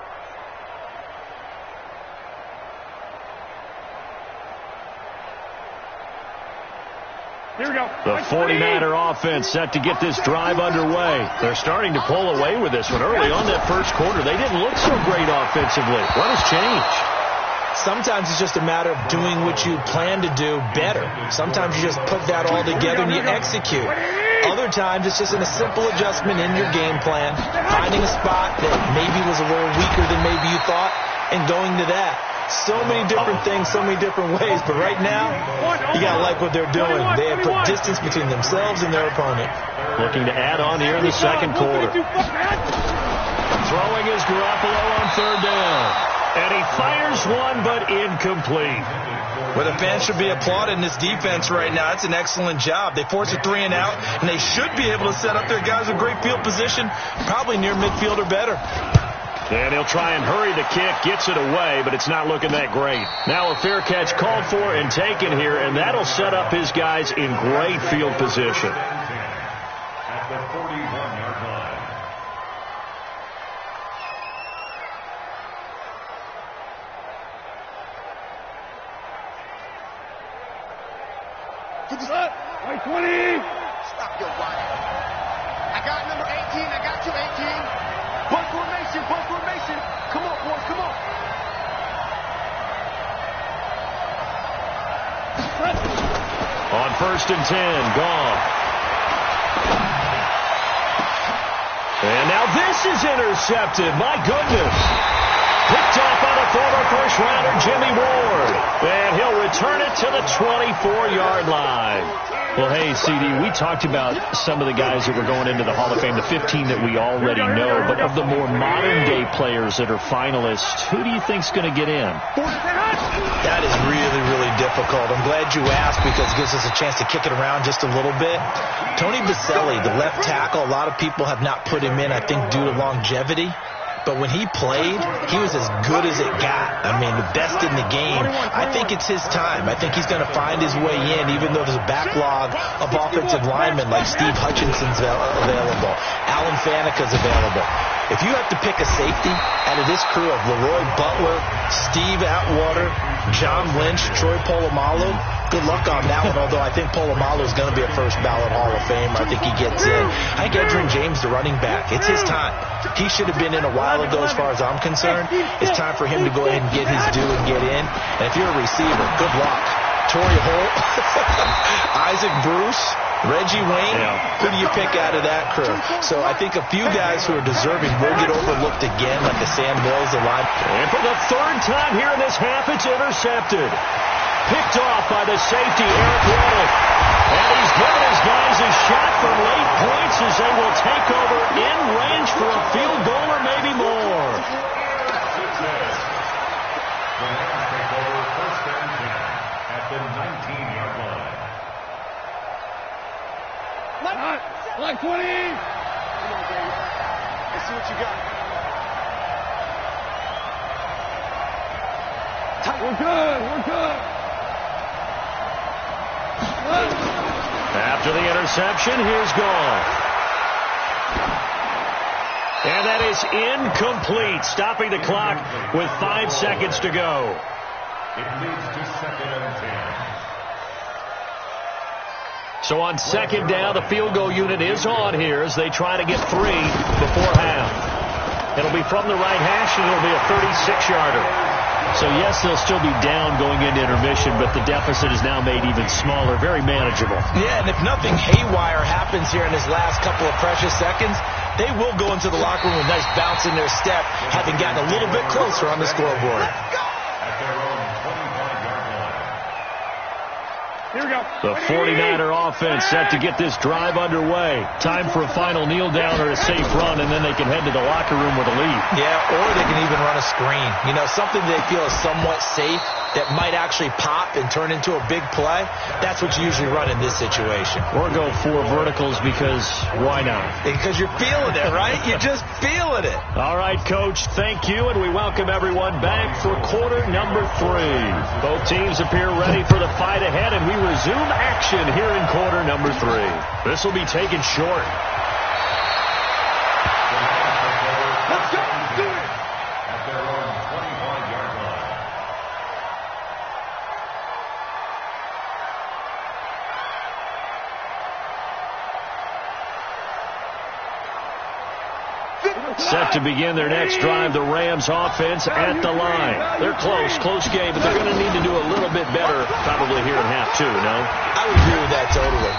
Here we go. The 49er offense set to get this drive underway. They're starting to pull away with this one. Early on that first quarter, they didn't look so great offensively. What has changed? Sometimes it's just a matter of doing what you plan to do better. Sometimes you just put that all together and you execute. Other times it's just a simple adjustment in your game plan, finding a spot that maybe was a little weaker than maybe you thought, and going to that. So many different things, so many different ways. But right now, you got to like what they're doing. They have put distance between themselves and their opponent. Looking to add on here in the second quarter. Throwing is Garoppolo on 3rd down. And he fires one, but incomplete. Well, the fans should be applauding this defense right now. It's an excellent job. They force a 3 and out, and they should be able to set up their guys with great field position, probably near midfield or better. And he'll try and hurry the kick, gets it away, but it's not looking that great. Now a fair catch called for and taken here, and that'll set up his guys in great field position. At the 41-yard line. Right 20. Stop your body. I got number 18. I got you, 18. Buck formation, buck formation. Come on, boys, come on. On 1st and 10, gone. And now this is intercepted. My goodness. Picked off on a former first-rounder, Jimmy Ward. And he'll return it to the 24-yard line. Well, hey, CD, we talked about some of the guys that were going into the Hall of Fame, the 15 that we already know. But of the more modern-day players that are finalists, who do you think's going to get in? That is really, really difficult. I'm glad you asked because it gives us a chance to kick it around just a little bit. Tony Baselli, the left tackle, a lot of people have not put him in, I think, due to longevity. But when he played, he was as good as it got. I mean, the best in the game. I think it's his time. I think he's going to find his way in, even though there's a backlog of offensive linemen like Steve Hutchinson's available. Alan Fanika's available. If you have to pick a safety out of this crew of Leroy Butler, Steve Atwater, John Lynch, Troy Polamalu, good luck on that one, although I think Polamalu is going to be a first ballot Hall of Famer. I think he gets in. I think Edgerrin James, the running back, it's his time. He should have been in a while ago as far as I'm concerned. It's time for him to go ahead and get his due and get in. And if you're a receiver, good luck. Torrey Holt, Isaac Bruce, Reggie Wayne, who do you pick out of that crew? So I think a few guys who are deserving will get overlooked again, like a Sam Mills, a line. And for the third time here in this half, it's intercepted. Picked off by the safety, Eric Weddle. And he's given his guys a shot for late points as they will take over in range for a field goal or maybe more. The Rams take over first and 10 at the 19-yard line. Like 20. Let's see what you got. We're good. We're good. After the interception, here's Goff. And that is incomplete, stopping the clock with 5 seconds to go. It leads to second and 10. So on second down, the field goal unit is on here as they try to get 3 before half. It'll be from the right hash, and it'll be a 36-yarder. So, yes, they'll still be down going into intermission, but the deficit is now made even smaller, very manageable. Yeah, and if nothing haywire happens here in his last couple of precious seconds, they will go into the locker room with a nice bounce in their step, having gotten a little bit closer on the scoreboard. At their own 25-yard line. Here we go. The 49er offense set to get this drive underway. Time for a final kneel down or a safe run, and then they can head to the locker room with a lead. Yeah, or they can even run a screen. You know, something they feel is somewhat safe that might actually pop and turn into a big play. That's what you usually run in this situation. Or go 4 verticals because why not? Because you're feeling it, right? You're just feeling it. All right, Coach, thank you, and we welcome everyone back for quarter number 3. Both teams appear ready for the fight ahead, and we resume action here in quarter number 3. This will be taken short. Let's go. Do it. At their own 25-yard line. Set to begin their next drive, the Rams offense at the line. They're close game, but they're going to need to do a little bit better probably here in half 2, no? I would agree with that totally.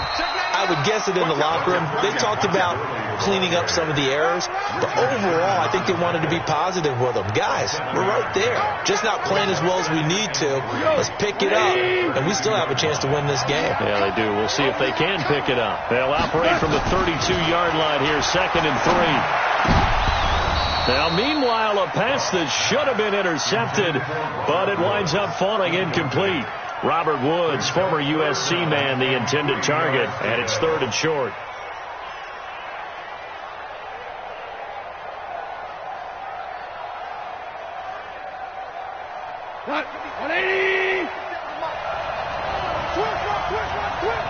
I would guess it in the locker room. They talked about cleaning up some of the errors, but overall, I think they wanted to be positive with them. Guys, we're right there. Just not playing as well as we need to. Let's pick it up, and we still have a chance to win this game. Yeah, they do. We'll see if they can pick it up. They'll operate from the 32-yard line here, 2nd and 3. Now, meanwhile, a pass that should have been intercepted, but it winds up falling incomplete. Robert Woods, former USC man, the intended target, and it's 3rd and short. Cut. 180. Quick.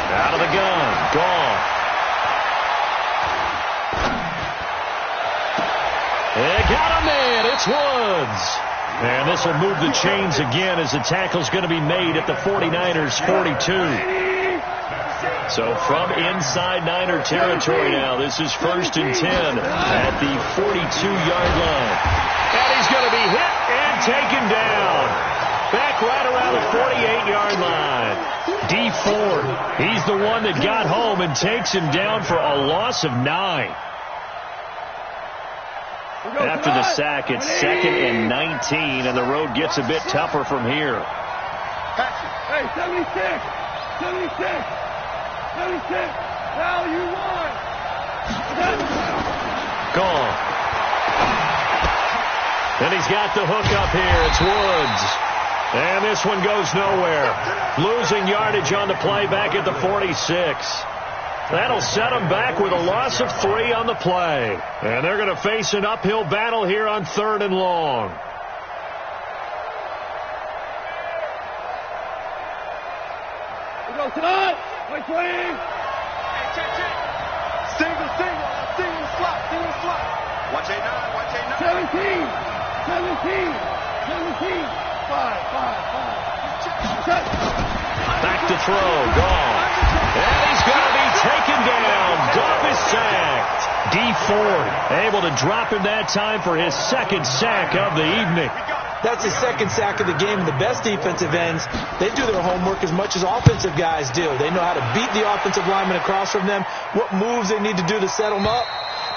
Out of the gun. Gone. They got a man. It's Woods. And this will move the chains again as the tackle's going to be made at the 49ers' 42. So from inside Niner territory now, this is 1st and 10 at the 42-yard line. And he's going to be hit and taken down. Back right around the 48-yard line. D Ford, he's the one that got home and takes him down for a loss of 9. After the sack, it's 2nd and 19, and the road gets a bit tougher from here. Hey, 76. Now you won. Gone. And he's got the hook up here. It's Woods. And this one goes nowhere. Losing yardage on the play back at the 46. That'll set them back with a loss of 3 on the play. And they're going to face an uphill battle here on 3rd and long. We go tonight. Like 20. Hey, check. Single slot. Watch 8-9. 17. 5. Back to throw. Gone. And he's going to be taken down. Goff is sacked. D Ford able to drop him that time for his 2nd sack of the evening. That's his second sack of the game. And the best defensive ends, they do their homework as much as offensive guys do. They know how to beat the offensive lineman across from them, what moves they need to do to set them up.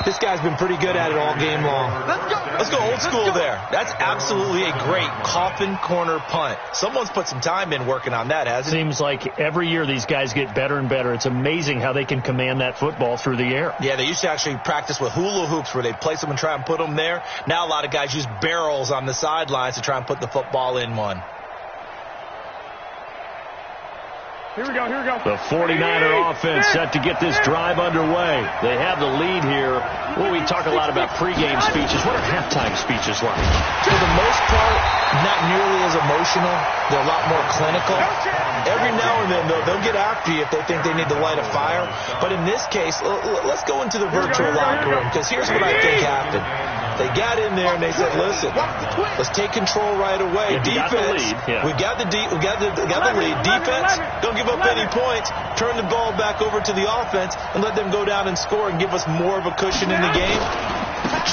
This guy's been pretty good at it all game long. Let's go old school there. That's absolutely a great coffin corner punt. Someone's put some time in working on that, hasn't it? Seems like every year these guys get better and better. It's amazing how they can command that football through the air. Yeah, they used to actually practice with hula hoops where they'd place them and try and put them there. Now a lot of guys use barrels on the sidelines to try and put the football in one. Here we go, here we go. The 49er offense set to get this drive underway. They have the lead here. Well, we talk a lot about pregame speeches. What are halftime speeches like? For the most part, not nearly as emotional. They're a lot more clinical. Every now and then, though, they'll get after you if they think they need to light a fire. But in this case, let's go into the virtual locker room, because here's what I think happened. They got in there and they said, listen, let's take control right away. Defense, we got the lead. Defense, don't give up any points. Turn the ball back over to the offense and let them go down and score and give us more of a cushion in the game.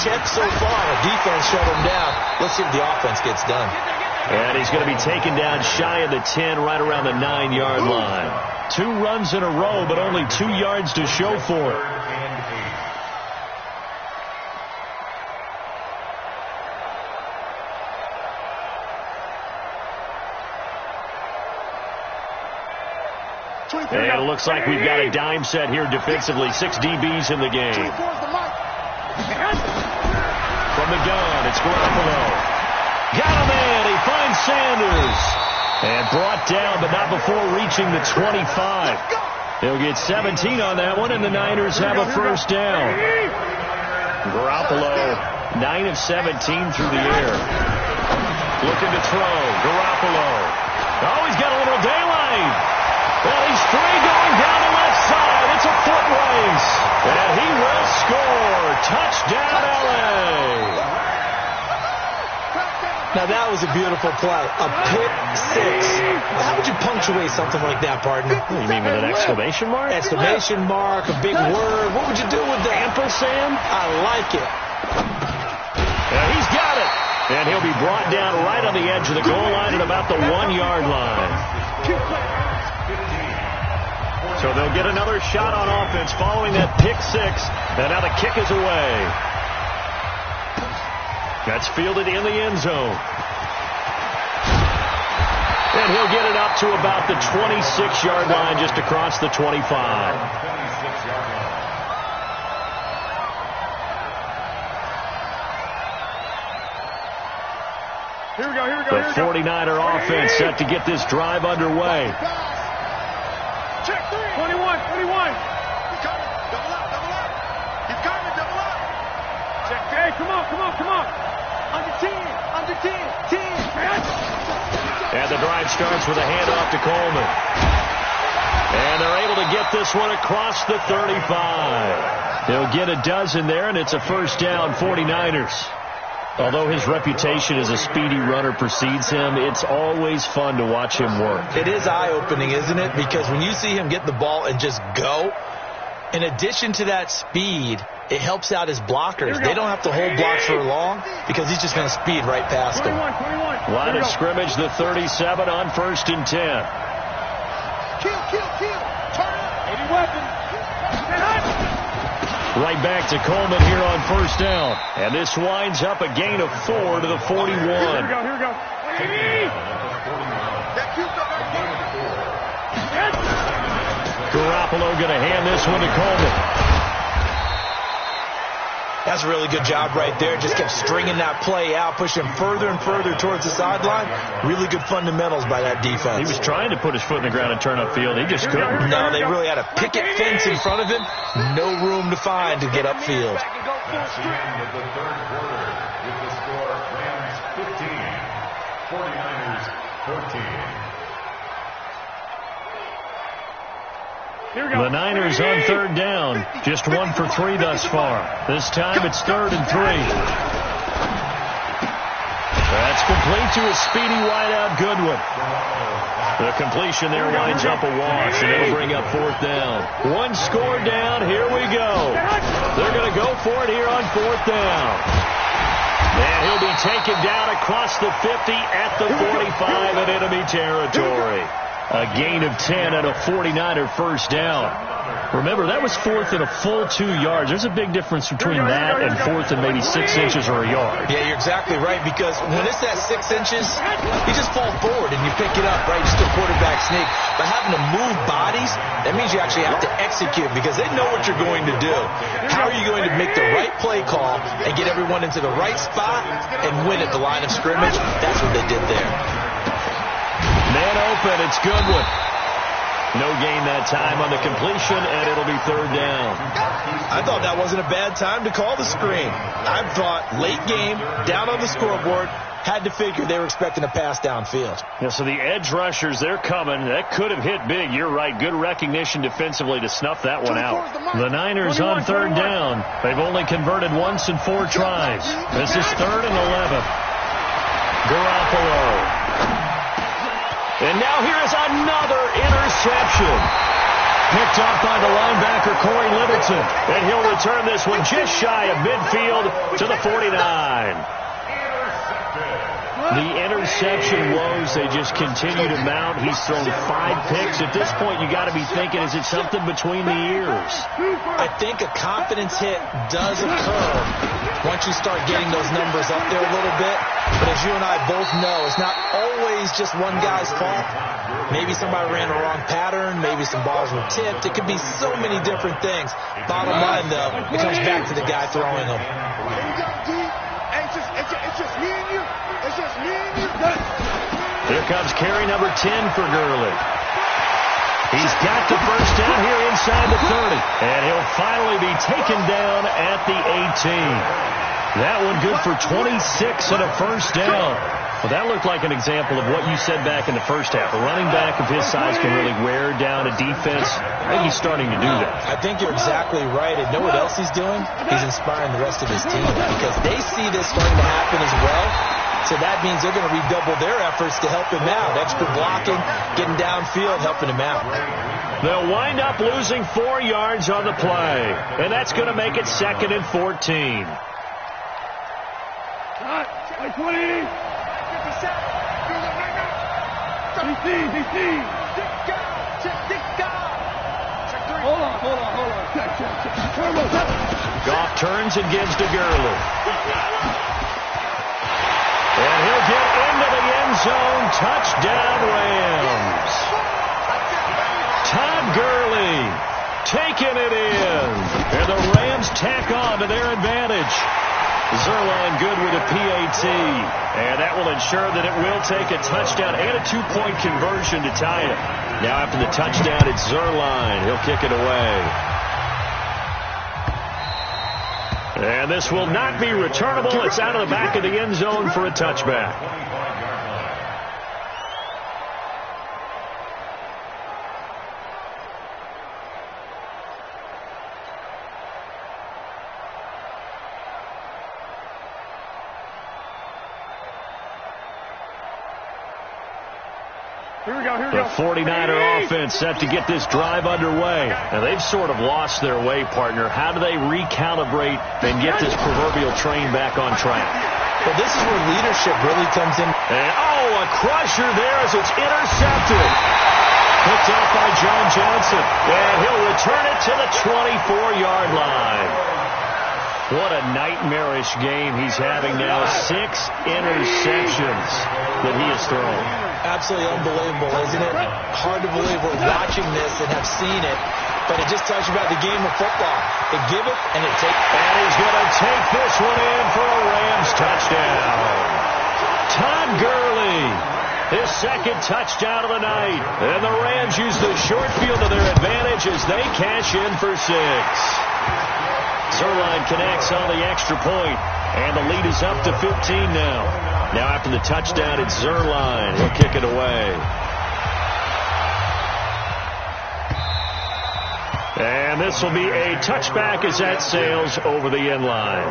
Check so far. Defense shut them down. Let's see if the offense gets done. And he's going to be taken down shy of the 10, right around the 9-yard line. 2 runs in a row, but only 2 yards to show for it. And it looks like we've got a dime set here defensively. 6 DBs in the game. From the gun, it's Garoppolo. Got a man. He finds Sanders. And brought down, but not before reaching the 25. He'll get 17 on that one, and the Niners have a first down. Garoppolo, 9 of 17 through the air. Looking to throw. Garoppolo. Oh, he's got a little daylight. Well, he's free going down the left side. It's a foot race. And he will score. Touchdown, L.A. Now, that was a beautiful play. A pick 6. How would you punctuate something like that, partner? What do you mean, with an exclamation mark? Exclamation mark, a big word. What would you do with that? Ampersand? I like it. And he's got it. And he'll be brought down right on the edge of the goal line at about the 1-yard line. So they'll get another shot on offense following that pick 6. And now the kick is away. That's fielded in the end zone. And he'll get it up to about the 26-yard line, just across the 25. Here we go, here we go, The 49er offense set to get this drive underway. Check 3. 21. He's coming. Double up. He's coming, double up. Check. Hey, come on. Under 10. 10. And the drive starts with a handoff to Coleman. And they're able to get this one across the 35. They'll get a dozen there, and it's a first down, 49ers. Although his reputation as a speedy runner precedes him, it's always fun to watch him work. It is eye-opening, isn't it? Because when you see him get the ball and just go, in addition to that speed, it helps out his blockers. They don't have to hold blocks for long because he's just going to speed right past them. 21. Line of scrimmage, the 37 on 1st and 10. Kill. Turn up. Heavy weapon. Right back to Coleman here on first down. And this winds up a gain of 4 to the 41. Here we go. Garoppolo going to hand this one to Coleman. That's a really good job right there. Just kept stringing that play out, pushing further and further towards the sideline. Really good fundamentals by that defense. He was trying to put his foot in the ground and turn upfield. He just couldn't. No, they really had a picket fence in front of him. No room to find to get upfield. The third quarter with the score Rams 15, 49ers 14. The Niners on third down. Just 1 for 3 thus far. This time it's 3rd and 3. That's complete to a speedy wideout Goodwin. The completion there winds up a wash, and it'll bring up 4th down. 1 score down. Here we go. They're going to go for it here on 4th down. And he'll be taken down across the 50 at the 45 in enemy territory. A gain of 10 and a 49er first down. Remember, that was fourth and a full 2 yards. There's a big difference between that and fourth and maybe 6 inches or a yard. Yeah, you're exactly right, because when it's at 6 inches, you just fall forward and you pick it up, right? Just a quarterback sneak. But having to move bodies, that means you actually have to execute because they know what you're going to do. How are you going to make the right play call and get everyone into the right spot and win at the line of scrimmage? That's what they did there. Man open, it's Goodwin. No gain that time on the completion, and it'll be third down. I thought that wasn't a bad time to call the screen. I thought late game, down on the scoreboard, had to figure they were expecting a pass downfield. Yeah, so the edge rushers, they're coming. That could have hit big. You're right. Good recognition defensively to snuff that one out. The Niners on third down. They've only converted once in 4 tries. This is 3rd and 11. Garoppolo. And now here is another interception. Picked up by the linebacker, Corey Littleton. And he'll return this one just shy of midfield to the 49. The interception woes, they just continue to mount. He's thrown 5 picks. At this point, you got to be thinking, is it something between the ears? I think a confidence hit does occur once you start getting those numbers up there a little bit. But as you and I both know, it's not always just one guy's fault. Maybe somebody ran a wrong pattern. Maybe some balls were tipped. It could be so many different things. Bottom line, though, it comes back to the guy throwing them. It's just me and you. It's just me and you. Here comes carry number 10 for Gurley. He's got the first down here inside the 30. And he'll finally be taken down at the 18. That one good for 26 and a first down. Well, that looked like an example of what you said back in the first half. A running back of his size can really wear down a defense. I think he's starting to do that. I think you're exactly right. And know what else he's doing? He's inspiring the rest of his team because they see this starting to happen as well. So that means they're going to redouble their efforts to help him out. Extra blocking, getting downfield, helping him out. They'll wind up losing 4 yards on the play. And that's going to make it 2nd and 14. Like 20. Hold on. Check. Goff turns and gives to Gurley. And he'll get into the end zone. Touchdown, Rams. Todd Gurley taking it in. And the Rams tack on to their advantage. Zerline good with a PAT. And that will ensure that it will take a touchdown and a 2-point conversion to tie it. Now after the touchdown, it's Zerline. He'll kick it away. And this will not be returnable. It's out of the back of the end zone for a touchback. The 49er offense set to get this drive underway. Now, they've sort of lost their way, partner. How do they recalibrate and get this proverbial train back on track? Well, this is where leadership really comes in. And, a crusher there as it's intercepted. Picked off by John Johnson. And he'll return it to the 24-yard line. What a nightmarish game he's having now. 6 interceptions that he has thrown. Absolutely unbelievable, isn't it? Hard to believe we're watching this and have seen it, but it just tells you about the game of football. They give it and they take it. And he's going to take this one in for a Rams touchdown. Todd Gurley, his 2nd touchdown of the night. And the Rams use the short field to their advantage as they cash in for 6. Zerline connects on the extra point, and the lead is up to 15 now. Now after the touchdown, it's Zerline. He'll kick it away. And this will be a touchback as that sails over the end line.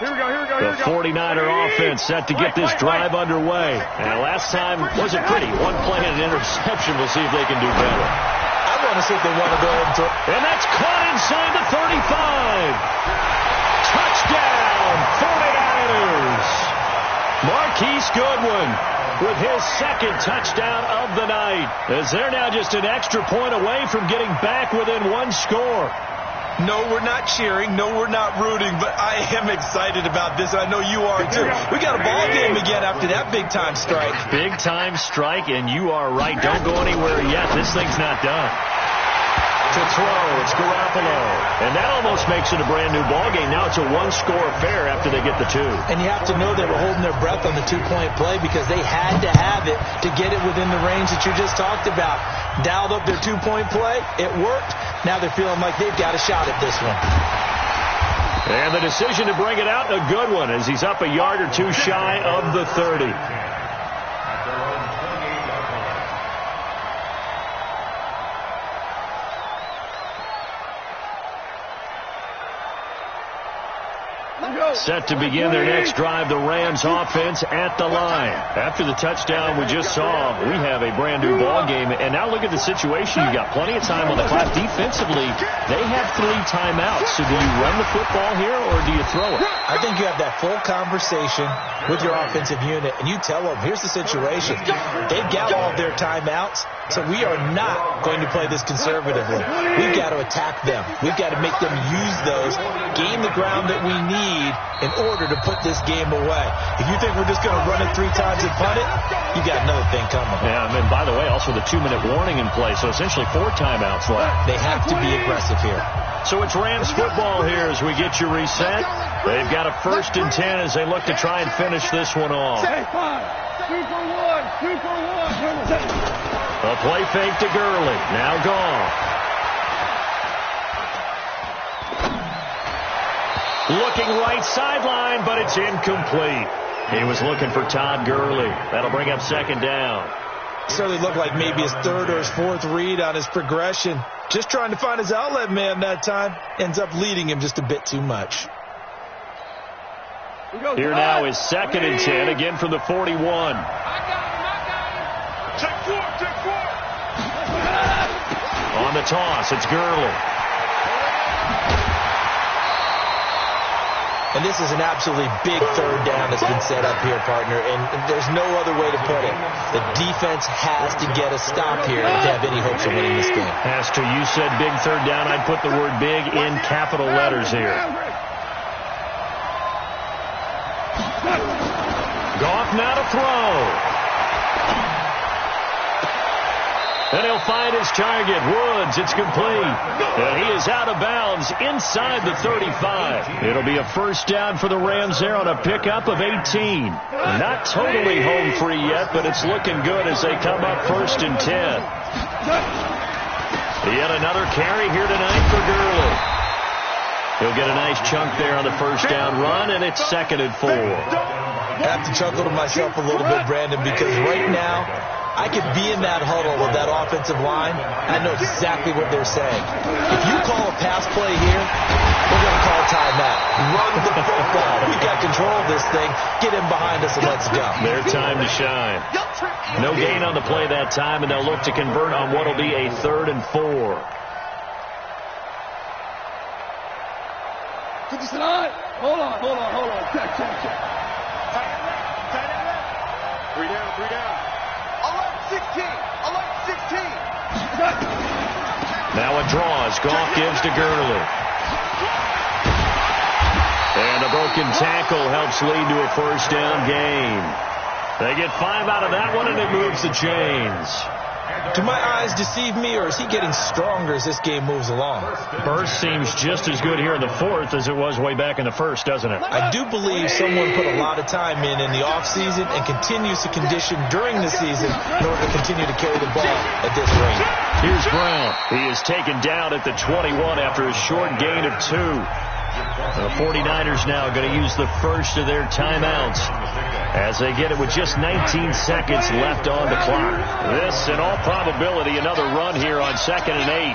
Here we go. The 49er offense set to get this drive underway. And last time wasn't pretty. 1 play and an interception. We'll see if they can do better. I want to see if they want to go ahead and throw. And that's caught inside the 35. Touchdown, 49ers. Marquise Goodwin with his second touchdown of the night, as they're now just an extra point away from getting back within one score. No, we're not cheering. No, we're not rooting, but I am excited about this, and I know you are too. We got a ball game again after that big-time strike. Big-time strike, and you are right. Don't go anywhere yet. This thing's not done. To throw, it's Garoppolo. And that almost makes it a brand-new ball game. Now it's a one-score affair after they get the two. And you have to know they were holding their breath on the two-point play because they had to have it to get it within the range that you just talked about. Dialed up their two-point play. It worked. Now they're feeling like they've got a shot at this one. And the decision to bring it out, a good one, as he's up a yard or two shy of the 30. Set to begin their next drive, the Rams offense at the line. After the touchdown we just saw, we have a brand-new ball game. And now look at the situation. You've got plenty of time on the clock. Defensively, they have 3 timeouts. So do you run the football here or do you throw it? I think you have that full conversation with your offensive unit, and you tell them, here's the situation. They've got all their timeouts, so we are not going to play this conservatively. We've got to attack them. We've got to make them use those, gain the ground that we need in order to put this game away. If you think we're just going to run it 3 times and punt it, you got another thing coming. Yeah, and by the way, also the 2-minute warning in play, so essentially 4 timeouts left. They have to be aggressive here. So it's Rams football here as we get you reset. They've got a 1st and 10 as they look to try and finish this one off. 2 for 1. 2 for 1. A play fake to Gurley. Now gone. Looking right sideline, but it's incomplete. He was looking for Todd Gurley. That'll bring up 2nd down. Certainly looked like maybe his 3rd or his 4th read on his progression. Just trying to find his outlet man that time. Ends up leading him just a bit too much. Here now is 2nd and 10, again from the 41. Check 4, check 4. On the toss, it's Gurley. And this is an absolutely big 3rd down that's been set up here, partner, and there's no other way to put it. The defense has to get a stop here if they have any hopes of winning this game. Has to. You said big 3rd down. I'd put the word big in capital letters here. Goff now to throw. And he'll find his target. Woods, it's complete. And he is out of bounds inside the 35. It'll be a 1st down for the Rams there on a pickup of 18. Not totally home free yet, but it's looking good as they come up 1st and 10. Yet another carry here tonight for Gurley. He'll get a nice chunk there on the 1st down run, and it's 2nd and 4. I have to chuckle to myself a little bit, Brandon, because right now I could be in that huddle with that offensive line. I know exactly what they're saying. If you call a pass play here, we're going to call timeout. Run the football. We've got control of this thing. Get in behind us and let's go. Their time to shine. No gain on the play that time, and they'll look to convert on what will be a 3rd and 4. Hold on. Check. 3 down, 3 down. Alert 16. Now it draws. Goff gives to Gurley. And a broken tackle helps lead to a 1st down gain. They get 5 out of that one, and it moves the chains. Do my eyes deceive me, or is he getting stronger as this game moves along? Burst seems just as good here in the 4th as it was way back in the 1st, doesn't it? I do believe someone put a lot of time in the offseason and continues to condition during the season in order to continue to carry the ball at this rate. Here's Brown. He is taken down at the 21 after a short gain of 2. The 49ers now going to use the 1st of their timeouts as they get it with just 19 seconds left on the clock. This, in all probability, another run here on 2nd and 8.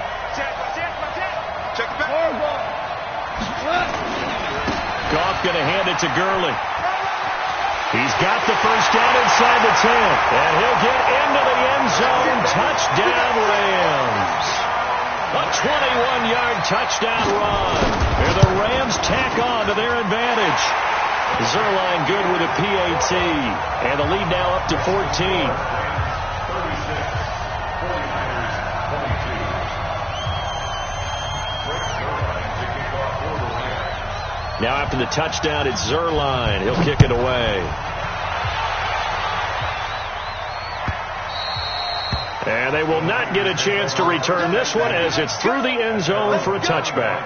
Check back. Goff going to hand it to Gurley. He's got the first down inside the 10. And he'll get into the end zone. Touchdown, Rams. A 21-yard touchdown run. And the Rams tack on to their advantage. Zerline good with a PAT. And the lead now up to 14. Now after the touchdown, it's Zerline. He'll kick it away. And they will not get a chance to return this one as it's through the end zone for a touchback.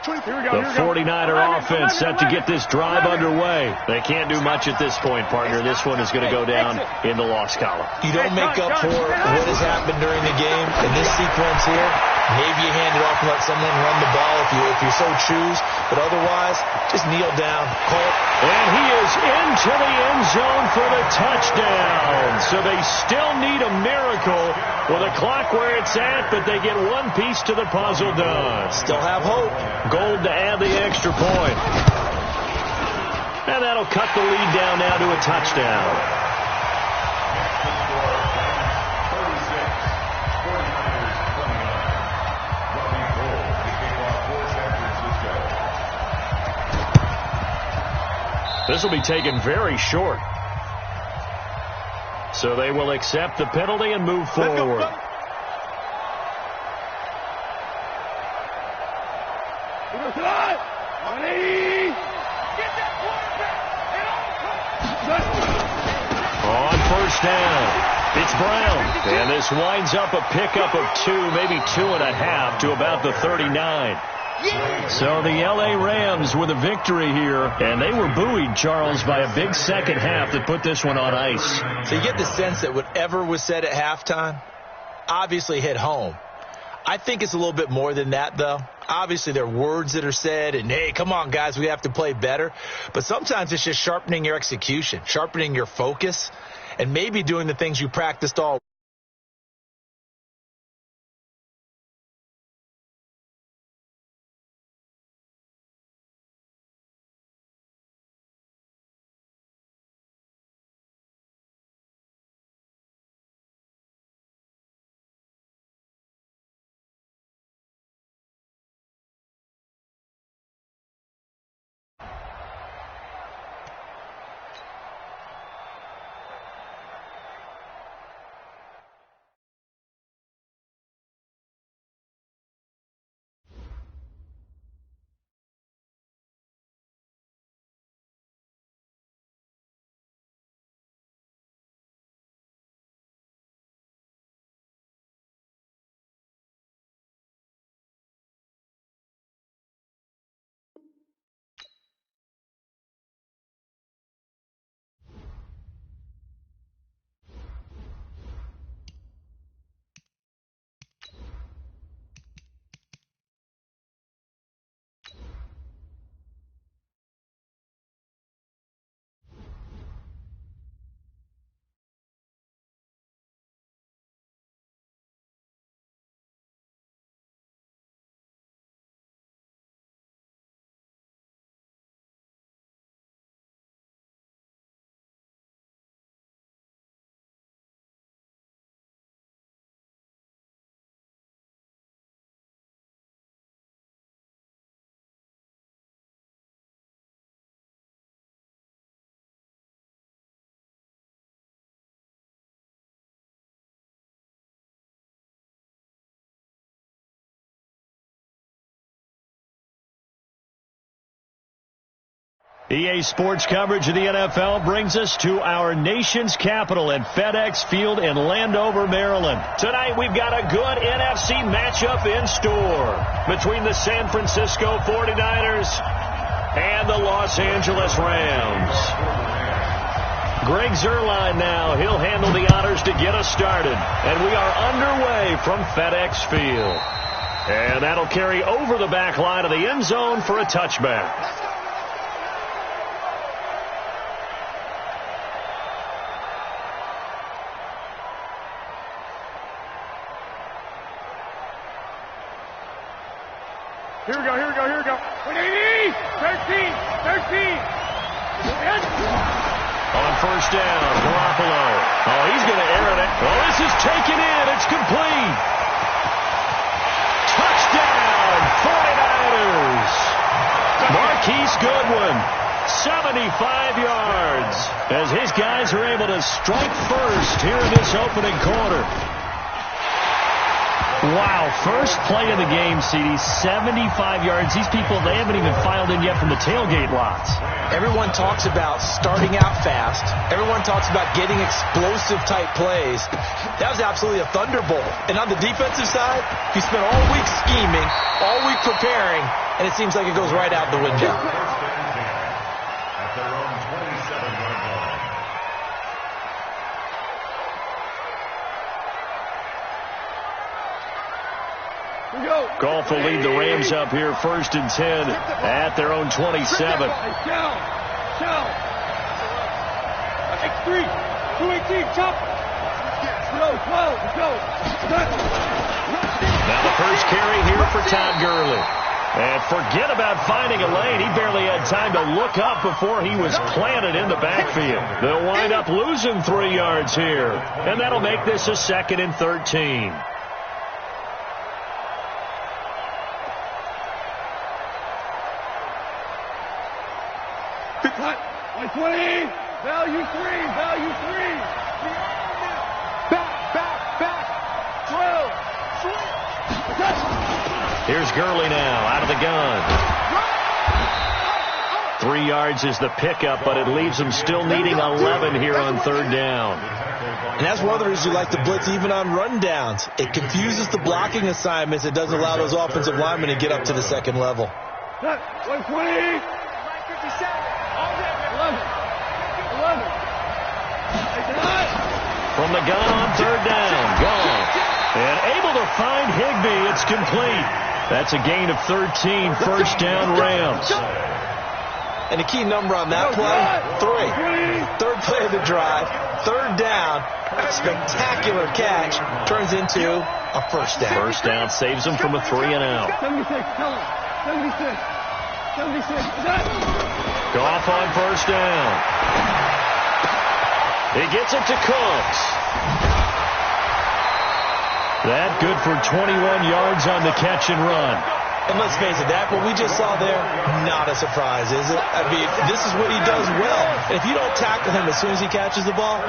The 49er offense set to get this drive underway. They can't do much at this point, partner. This one is going to go down in the loss column. You don't make up for what has happened during the game. In this sequence here, maybe you hand it off and let someone run the ball if you so choose. But otherwise, just kneel down. Colt. And he is into the end zone for the touchdown. So they still need a miracle with a clock where it's at, but they get one piece to the puzzle done. Still have hope. Gold to add the extra point. And that'll cut the lead down now to a touchdown. This will be taken very short. So they will accept the penalty and move forward. On first down, it's Brown. And this winds up a pickup of 2, maybe 2.5 to about the 39. So the L.A. Rams with a victory here, and they were buoyed, Charles, by a big second half that put this one on ice. So you get the sense that whatever was said at halftime obviously hit home. I think it's a little bit more than that, though. Obviously, there are words that are said, and, hey, come on, guys, we have to play better. But sometimes it's just sharpening your execution, sharpening your focus, and maybe doing the things you practiced all. EA Sports coverage of the NFL brings us to our nation's capital at FedEx Field in Landover, Maryland. Tonight we've got a good NFC matchup in store between the San Francisco 49ers and the Los Angeles Rams. Greg Zerline now. He'll handle the honors to get us started. And we are underway from FedEx Field. And that'll carry over the back line of the end zone for a touchback. Here we go, here we go, here we go. 180! 13! On first down, Garoppolo. Oh, he's going to air it. Oh, this is taken in. It's complete. Touchdown, 49ers. Marquise Goodwin, 75 yards, as his guys are able to strike first here in this opening quarter. Wow, first play of the game, CD, 75 yards. These people, they haven't even filed in yet from the tailgate lots. Everyone talks about starting out fast. Everyone talks about getting explosive-type plays. That was absolutely a thunderbolt. And on the defensive side, you spent all week scheming, all week preparing, and it seems like it goes right out the window. At their own 27-yard line. Goff will lead the Rams up here first and 10 at their own 27. Shell. X3. 218. Chop. Let's go. Now the first carry here for Todd Gurley. And forget about finding a lane. He barely had time to look up before he was planted in the backfield. They'll wind up losing 3 yards here. And that'll make this a 2nd and 13. Cut. 120. Value 3. Back. 12. Here's Gurley now out of the gun. 3 yards is the pickup, but it leaves him still needing 11 here on third down. And that's one of the reasons you like to blitz even on rundowns. It confuses the blocking assignments. It doesn't allow those offensive linemen to get up to the second level. 120. 11. From the gun on third down. Gone. And able to find Higbee. It's complete. That's a gain of 13. First down, Rams. And the key number on that play, 3. Third play of the drive. Third down. Spectacular catch. Turns into a first down. First down saves him from a 3 and out. 76. Tell him. 76. Goff on first down. He gets it to Cooks. That good for 21 yards on the catch and run. And let's face it, that what we just saw there, not a surprise, is it? I mean, this is what he does well. And if you don't tackle him as soon as he catches the ball,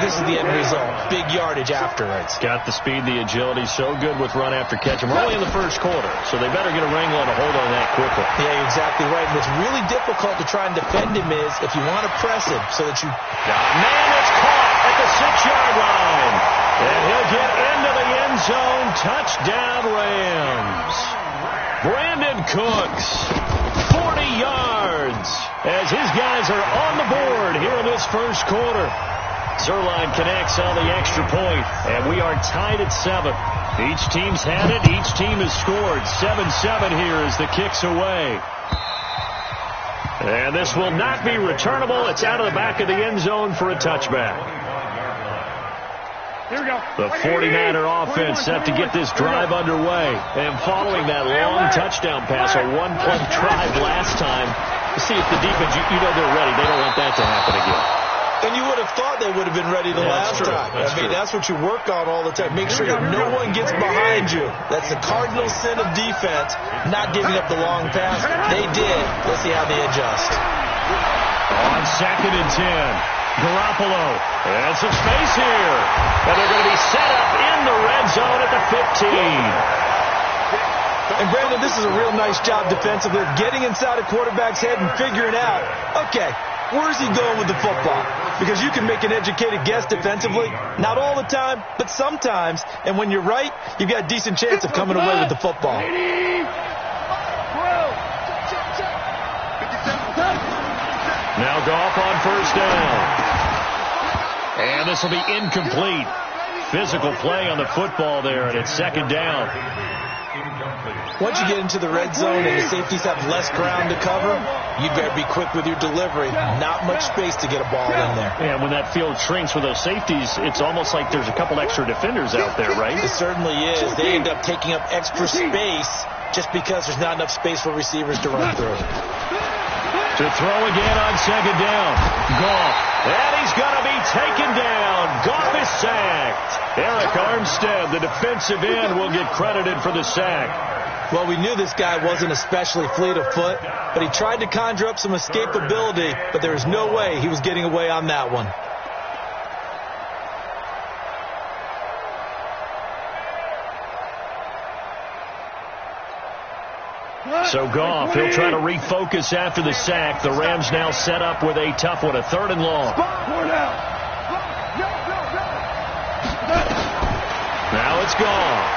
this is the end result. Big yardage afterwards. Got the speed, the agility, so good with run after catch. And we're only in the first quarter, so they better get a wrangle and a hold on that quickly. Yeah, you're exactly right. What's really difficult to try and defend him is if you want to press him so that you... Man, it's caught at the 6-yard line. And he'll get into the end zone. Touchdown, Rams. Brandon Cooks, 40 yards, as his guys are on the board here in this first quarter. Zerline connects on the extra point, and we are tied at 7. Each team's had it. Each team has scored. 7-7 here as the kick's away. And this will not be returnable. It's out of the back of the end zone for a touchback. Here we go. The 49er offense set to get this drive underway. And following that long touchdown pass, a one-play drive last time, see if the defense, you know they're ready. They don't want that to happen again. And you would have thought they would have been ready the last time. That's what you work on all the time. Make sure that no one gets behind you. That's the cardinal sin of defense, not giving up the long pass. They did. Let's see how they adjust. On 2nd and 10. Garoppolo, and some space here. And they're going to be set up in the red zone at the 15. And Brandon, this is a real nice job defensively, getting inside a quarterback's head and figuring out, okay, where's he going with the football? Because you can make an educated guess defensively, not all the time, but sometimes. And when you're right, you've got a decent chance of coming away with the football. Now Goff on first down. And this will be incomplete. Physical play on the football there, and it's 2nd down. Once you get into the red zone and the safeties have less ground to cover, you better be quick with your delivery. Not much space to get a ball in there. And when that field shrinks with those safeties, it's almost like there's a couple extra defenders out there, right? It certainly is. They end up taking up extra space just because there's not enough space for receivers to run through. To throw again on second down. Goff. And he's going to be taken down. Goff is sacked. Eric Armstead, the defensive end, will get credited for the sack. Well, we knew this guy wasn't especially fleet of foot, but he tried to conjure up some escapability, but there was no way he was getting away on that one. So Goff, he'll try to refocus after the sack. The Rams now set up with a tough one, a 3rd and long. Now it's Goff.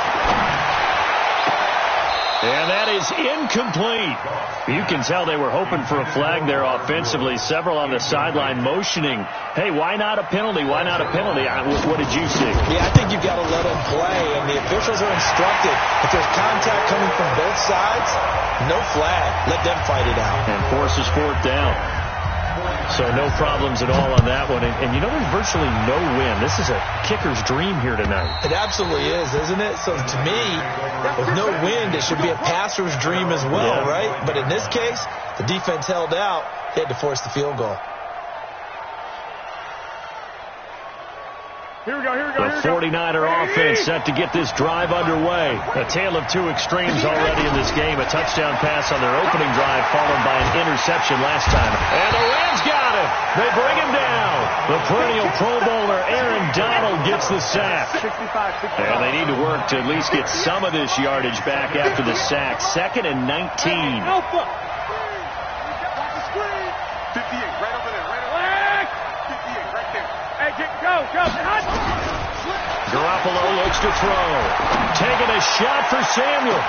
And that is incomplete. You can tell they were hoping for a flag there offensively. Several on the sideline motioning, hey, why not a penalty? Why not a penalty? What did you see? Yeah, I think you've got to let them play, and the officials are instructed. If there's contact coming from both sides, no flag. Let them fight it out. And forces 4th down. So no problems at all on that one. And you know, there's virtually no wind. This is a kicker's dream here tonight. It absolutely is, isn't it? So to me, with no wind, it should be a passer's dream as well, right? But in this case, the defense held out. They had to force the field goal. Here we go, here we go, The 49er offense set to get this drive underway. A tale of two extremes already in this game. A touchdown pass on their opening drive followed by an interception last time. And the Rams got him. They bring him down. The perennial Pro Bowler Aaron Donald gets the sack. 65. And they need to work to at least get some of this yardage back after the sack. 2nd and 19. Alpha. 58, right over there, right over there. 58, right there. Hey, go. Garoppolo looks to throw. Taking a shot for Samuel.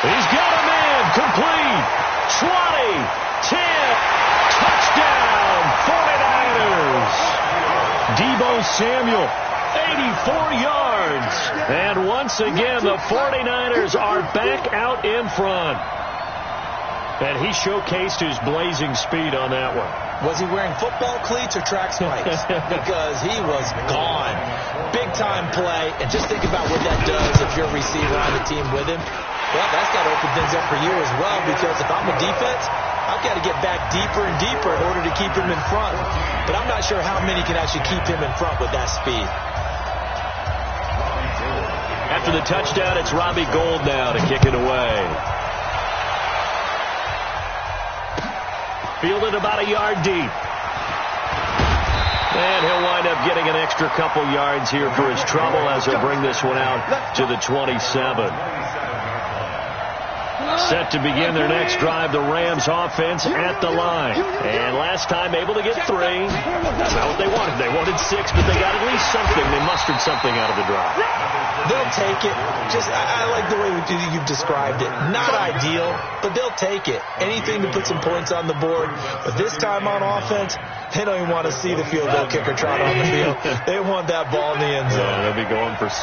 He's got him in. Complete. 20. 10. Touchdown. 49ers. Deebo Samuel. 84 yards. And once again, the 49ers are back out in front. And he showcased his blazing speed on that one. Was he wearing football cleats or track spikes? Because he was gone. Big-time play. And just think about what that does if you're a receiver on the team with him. Well, that's got to open things up for you as well, because if I'm a defense, I've got to get back deeper and deeper in order to keep him in front. But I'm not sure how many can actually keep him in front with that speed. After the touchdown, it's Robbie Gould now to kick it away. Fielded about a yard deep. And he'll wind up getting an extra couple yards here for his trouble as he'll bring this one out to the 27. Set to begin their next drive, the Rams offense at the line. And last time able to get 3. That's not what they wanted. They wanted 6, but they got at least something. They mustered something out of the drive. They'll take it. I like the way you've described it. Not ideal, but they'll take it. Anything to put some points on the board. But this time on offense, they don't even want to see the field goal kicker trot on the field. They want that ball in the end zone. Yeah, they'll be going for 6.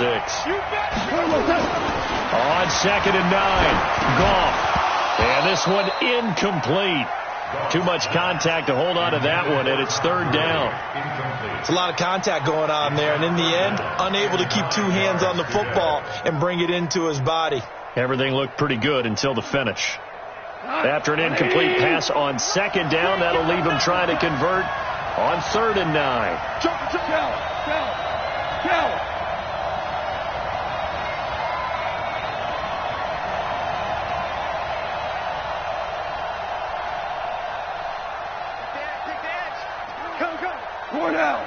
On 2nd and 9, Goff. And this one incomplete. Too much contact to hold on to that one, and it's 3rd down. It's a lot of contact going on there, and in the end, unable to keep 2 hands on the football and bring it into his body. Everything looked pretty good until the finish. After an incomplete pass on 2nd down, that'll leave him trying to convert on 3rd and 9. Go. Cornell.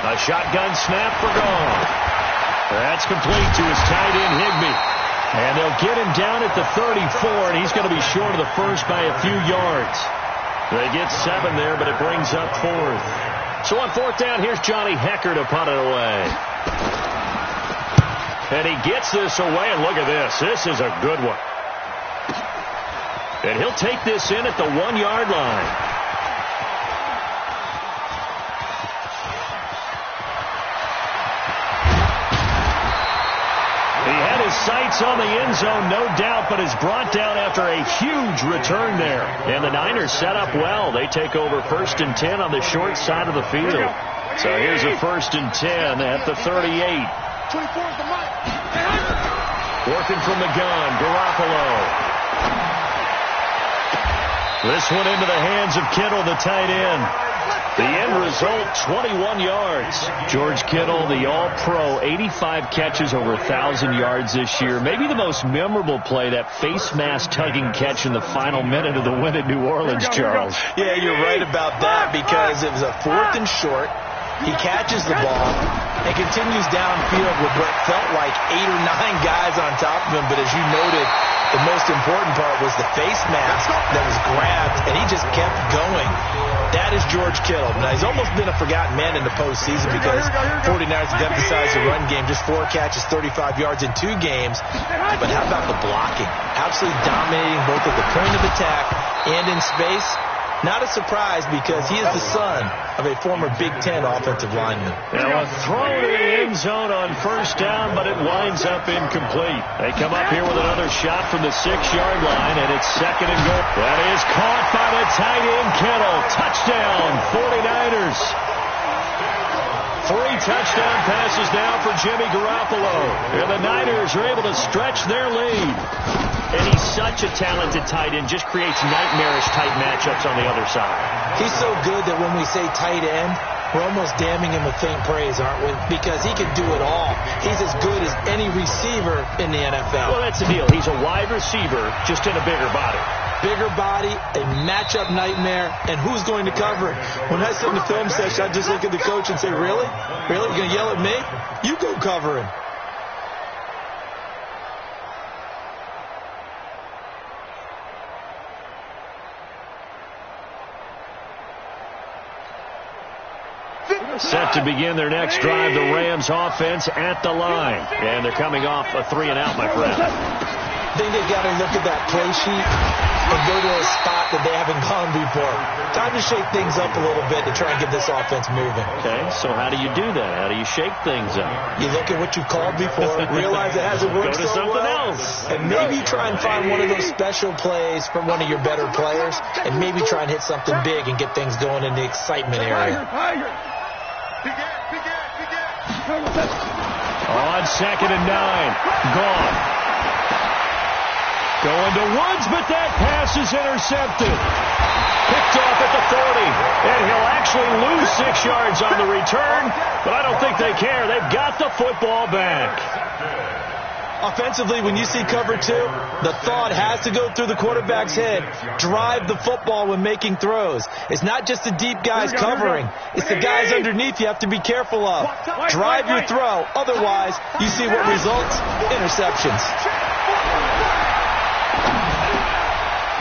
A shotgun snap for Goff. That's complete to his tight end, Higbee. And they'll get him down at the 34, and he's going to be short of the first by a few yards. They get 7 there, but it brings up 4th. So on 4th down, here's Johnny Hecker to punt it away. And he gets this away, and look at this. This is a good one. And he'll take this in at the 1-yard line. Sights on the end zone, no doubt, but is brought down after a huge return there. And the Niners set up well. They take over 1st and 10 on the short side of the field. So here's a 1st and 10 at the 38. 24 is the mic. Working from the gun, Garoppolo. This one into the hands of Kittle, the tight end. The end result, 21 yards. George Kittle, the all-pro, 85 catches, over 1,000 yards this year. Maybe the most memorable play, that face mask tugging catch in the final minute of the win at New Orleans, Charles. Yeah, you're right about that, because it was a 4th and short. He catches the ball and continues downfield with what felt like 8 or 9 guys on top of him. But as you noted, the most important part was the face mask that was grabbed, and he just kept going. That is George Kittle. Now, he's almost been a forgotten man in the postseason because 49ers have emphasized the run game. Just 4 catches, 35 yards in 2 games. But how about the blocking? Absolutely dominating both at the point of attack and in space. Not a surprise, because he is the son of a former Big Ten offensive lineman. Now a throw to the end zone on first down, but it winds up incomplete. They come up here with another shot from the 6-yard line, and it's 2nd and goal. That is caught by the tight end, Kittle. Touchdown, 49ers. 3 touchdown passes now for Jimmy Garoppolo. And the Niners are able to stretch their lead. And he's such a talented tight end, just creates nightmarish-type matchups on the other side. He's so good that when we say tight end, we're almost damning him with faint praise, aren't we? Because he can do it all. He's as good as any receiver in the NFL. Well, that's the deal. He's a wide receiver, just in a bigger body. Bigger body, a matchup nightmare, and who's going to cover it? When I sit in the film session, I just look at the coach and say, really? Really? You're going to yell at me? You go cover him. Set to begin their next drive, the Rams offense at the line. And they're coming off a 3-and-out, my friend. I think they've got to look at that play sheet and go to a spot that they haven't gone before. Time to shake things up a little bit to try and get this offense moving. Okay, so how do you do that? How do you shake things up? You look at what you've called before, realize it hasn't worked Go to so something well, else. and maybe try and find one of those special plays from one of your better players, and maybe try and hit something big and get things going in the excitement area. On 2nd and 9. Gone. Going to Woods, but that pass is intercepted. Picked off at the 40. And he'll actually lose 6 yards on the return, but I don't think they care. They've got the football back. Offensively, when you see cover 2, the thought has to go through the quarterback's head. Drive the football when making throws. It's not just the deep guys covering. It's the guys underneath you have to be careful of. Drive your throw. Otherwise, you see what results? Interceptions.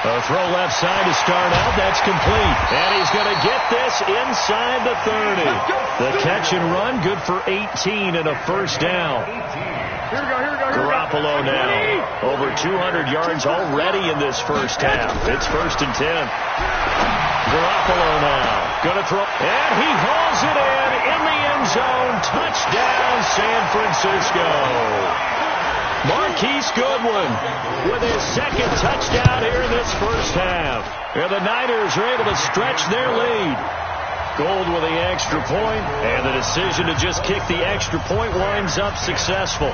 A throw left side to start out. That's complete. And he's going to get this inside the 30. The catch and run, good for 18 and a first down. Garoppolo now, over 200 yards already in this first half. It's 1st and 10. Garoppolo now, going to throw, and he hauls it in the end zone. Touchdown, San Francisco. Marquise Goodwin with his 2nd touchdown here in this first half. And the Niners are able to stretch their lead. Gold with the extra point, and the decision to just kick the extra point winds up successful.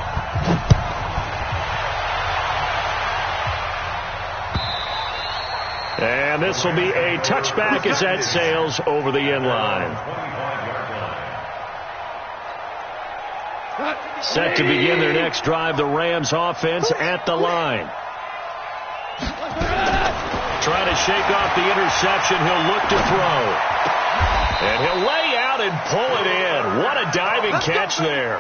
And this will be a touchback as that sails over the end line. Set to begin their next drive, the Rams offense at the line. Trying to shake off the interception, he'll look to throw. And he'll lay out and pull it in. What a diving catch there.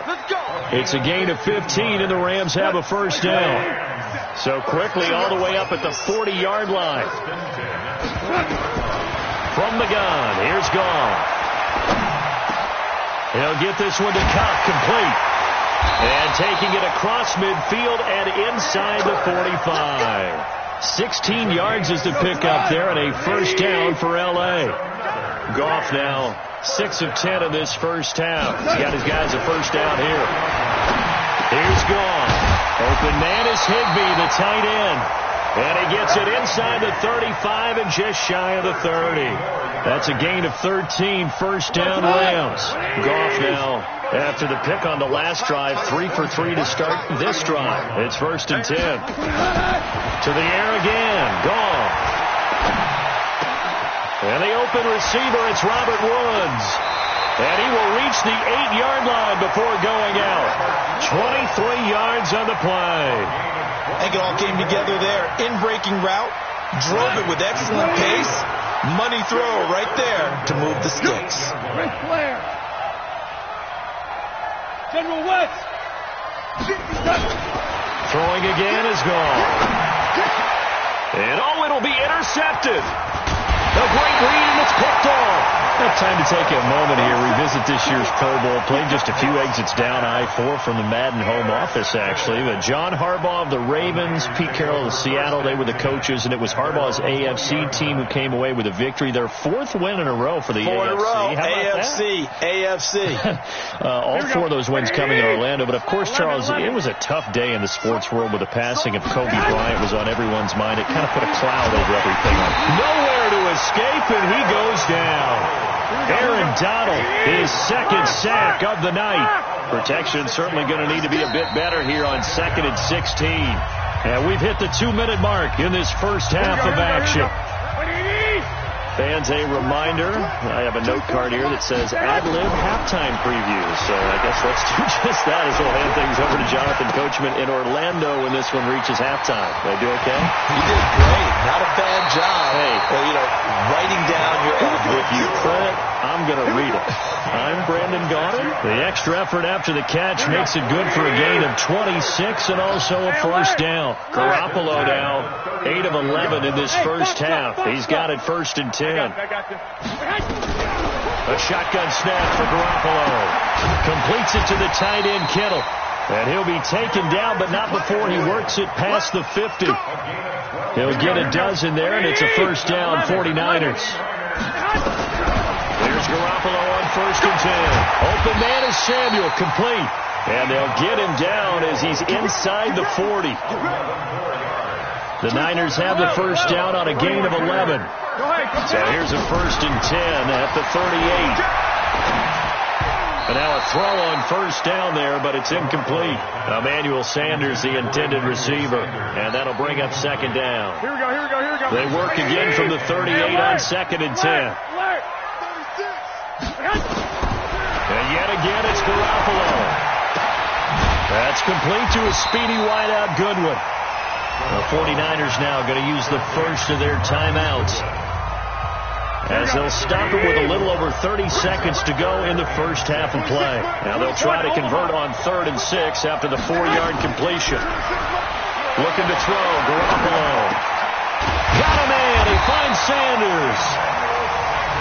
It's a gain of 15, and the Rams have a first down. So quickly all the way up at the 40-yard line. From the gun, here's Goff. He'll get this one to Cup, complete. And taking it across midfield and inside the 45. 16 yards is the pickup there, and a first down for L.A. Goff now 6 of 10 in this first half. He's got his guys a first down here. Here's Goff. Open man is Higbee, the tight end. And he gets it inside the 35 and just shy of the 30. That's a gain of 13, first down Rams. Goff now, after the pick on the last drive, 3 for 3 to start this drive. It's 1st and 10. To the air again, Goff. And the open receiver, it's Robert Woods. And he will reach the 8-yard line before going out. 23 yards on the play. I think it all came together there. In-breaking route, drove it with excellent pace. Money throw right there to move the sticks. Red flare. General West. Throwing again is gone. And it'll be intercepted. A great read, and it's picked off. Time to take a moment here, revisit this year's Pro Bowl. Played just a few exits down I-4 from the Madden home office, actually. But John Harbaugh of the Ravens, Pete Carroll of Seattle, they were the coaches, and it was Harbaugh's AFC team who came away with a victory. Their 4th win in a row for the AFC. 4 in a row. How about AFC. All 4 of those wins coming in Orlando. But, of course, Charles, it was a tough day in the sports world with the passing of Kobe Bryant was on everyone's mind. It kind of put a cloud over everything. Nowhere to escape, and he goes down. Aaron Donald, his 2nd sack of the night. Protection certainly going to need to be a bit better here on 2nd and 16. And we've hit the 2-minute mark in this first half of action. Fans, a reminder, I have a note card here that says ad-lib halftime preview. So I guess let's do just that as we'll hand things over to Jonathan Coachman in Orlando when this one reaches halftime. Did I do okay? You did great. Not a bad job. Hey, well, writing down your if you print, I'm going to read it. I'm Brandon Gaudin. The extra effort after the catch makes it good for a gain of 26 and also a first down. Garoppolo now 8 of 11 in this first half. He's got it 1st and 10. A shotgun snap for Garoppolo. Completes it to the tight end, Kittle. And he'll be taken down, but not before he works it past the 50. He'll get a dozen there, and it's a first down, 49ers. There's Garoppolo on 1st and 10. Open man is Samuel, complete. And they'll get him down as he's inside the 40. The Niners have the first down on a gain of 11. So here's a 1st and 10 at the 38. And now a throw on 1st down there, but it's incomplete. Emmanuel Sanders, the intended receiver. And that'll bring up 2nd down. Here we go. They work again from the 38 on 2nd and 10. And yet again, it's Garoppolo. That's complete to a speedy wideout Goodwin. The 49ers now going to use the first of their timeouts, as they'll stop it with a little over 30 seconds to go in the first half of play. Now they'll try to convert on 3rd and 6 after the 4-yard completion. Looking to throw, Garoppolo. Got a man, he finds Sanders.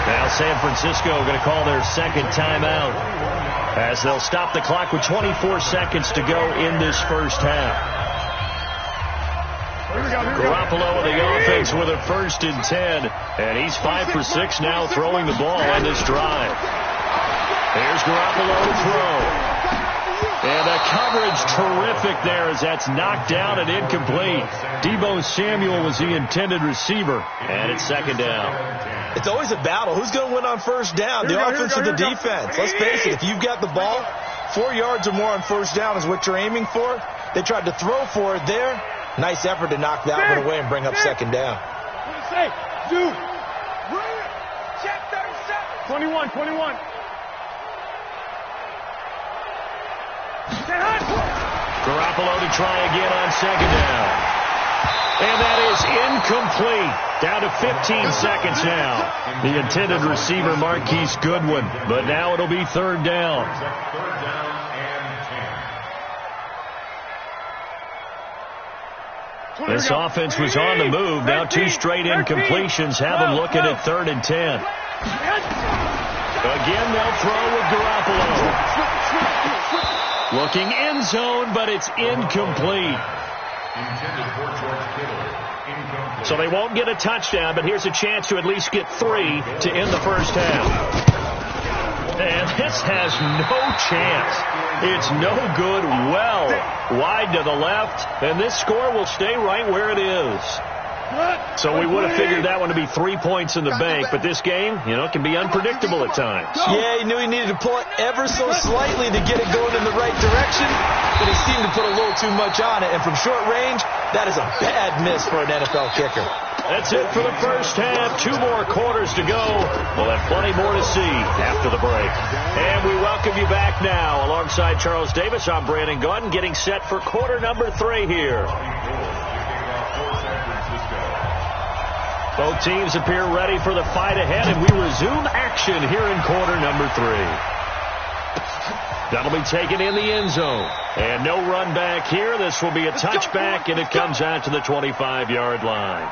Now San Francisco going to call their 2nd timeout, as they'll stop the clock with 24 seconds to go in this first half. Garoppolo in the offense with a 1st and 10. And he's 5 for 6 now throwing the ball on this drive. Here's Garoppolo to throw. And the coverage terrific there as that's knocked down and incomplete. Deebo Samuel was the intended receiver. And it's 2nd down. It's always a battle. Who's going to win on 1st down? The offense or the defense? Let's face it, if you've got the ball, 4 yards or more on 1st down is what you're aiming for. They tried to throw for it there. Nice effort to knock that one away and bring up 2nd down. What do you say? Dude. Check 37. 21. Garoppolo to try again on 2nd down. And that is incomplete. Down to 15 seconds now. The intended receiver, Marquise Goodwin. But now it'll be 3rd down. This offense was on the move. Now 2 straight incompletions have them looking at 3rd and 10. Again, they'll throw with Garoppolo. Looking end zone, but it's incomplete. So they won't get a touchdown, but here's a chance to at least get 3 to end the first half. And this has no chance. It's no good, well wide to the left, and this score will stay right where it is. So we would have figured that one to be 3 points in the bank, but this game, can be unpredictable at times. Yeah, he knew he needed to pull it ever so slightly to get it going in the right direction, but he seemed to put a little too much on it, and from short range, that is a bad miss for an NFL kicker. That's it for the first half. 2 more quarters to go. We'll have plenty more to see after the break. And we welcome you back now. Alongside Charles Davis, I'm Brandon Gunn, getting set for quarter number 3 here. Both teams appear ready for the fight ahead, and we resume action here in quarter number 3. That'll be taken in the end zone. And no run back here. This will be a touchback, and it comes out to the 25-yard line.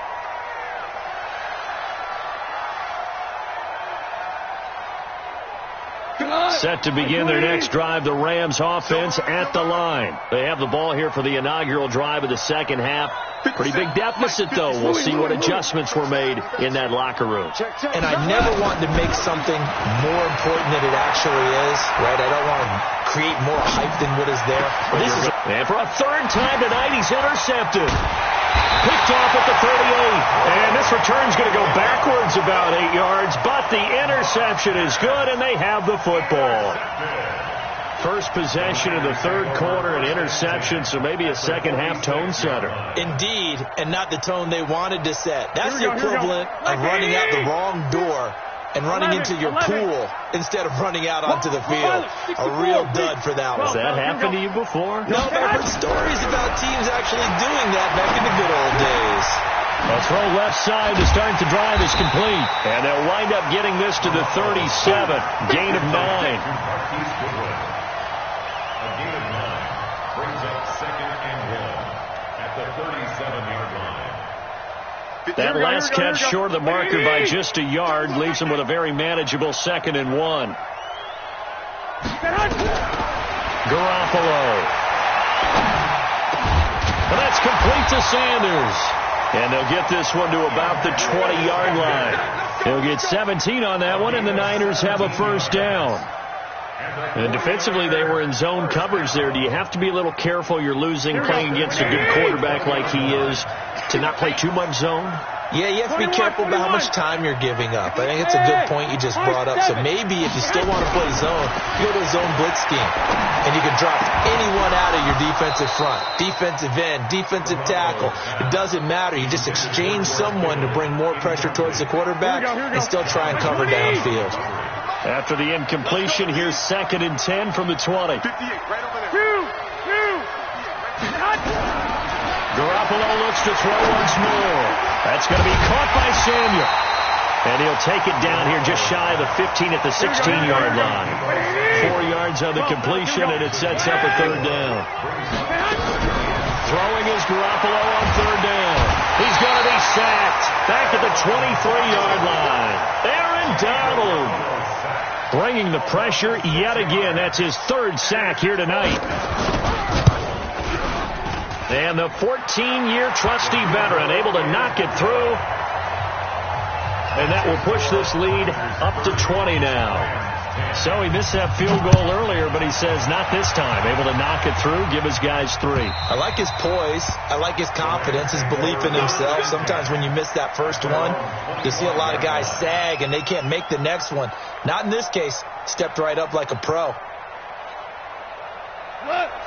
Set to begin their next drive, the Rams offense at the line. They have the ball here for the inaugural drive of the second half. Pretty big deficit, though. We'll see what adjustments were made in that locker room. And I never want to make something more important than it actually is, right? I don't want to create more hype than what is there. And for a third time tonight, he's intercepted. Picked off at the 38. And this return's going to go backwards about 8 yards, but the interception is good, and they have the football. First possession of the third quarter, an interception, so maybe a second-half tone setter. Indeed, and not the tone they wanted to set. That's the equivalent of running out the wrong door and running into your pool instead of running out onto the field. A real dud for that one. Has that happened to you before? No, but I've heard stories about teams actually doing that back in the good old days. A throw left side to start the drive is complete. And they'll wind up getting this to the 37. Gain of 9. A gain of 9 brings up 2nd and 1 at the 37-yard line. That last catch short of the marker by just a yard leaves them with a very manageable 2nd and 1. Garoppolo. And that's complete to Sanders. And they'll get this one to about the 20-yard line. They'll get 17 on that one, and the Niners have a first down. And defensively, they were in zone coverage there. Do you have to be a little careful you're losing playing against a good quarterback like he is to not play too much zone? Yeah, you have to be careful about how much time you're giving up. I think it's a good point you just brought up. So maybe if you still want to play zone, you go to a zone blitz scheme. And you can drop anyone out of your defensive front. Defensive end, defensive tackle. It doesn't matter. You just exchange someone to bring more pressure towards the quarterback and still try and cover downfield. After the incompletion, here's 2nd and 10 from the 20. Garoppolo looks to throw once more. That's going to be caught by Samuel. And he'll take it down here just shy of the 15 at the 16-yard line. 4 yards on the completion, and it sets up a third down. Throwing is Garoppolo on third down. He's going to be sacked. Back at the 23-yard line. Aaron Donald bringing the pressure yet again. That's his 3rd sack here tonight. And the 14-year trusty veteran able to knock it through. And that will push this lead up to 20 now. So he missed that field goal earlier, but he says not this time. Able to knock it through, give his guys 3. I like his poise. I like his confidence, his belief in himself. Sometimes when you miss that first one, you see a lot of guys sag and they can't make the next one. Not in this case. Stepped right up like a pro.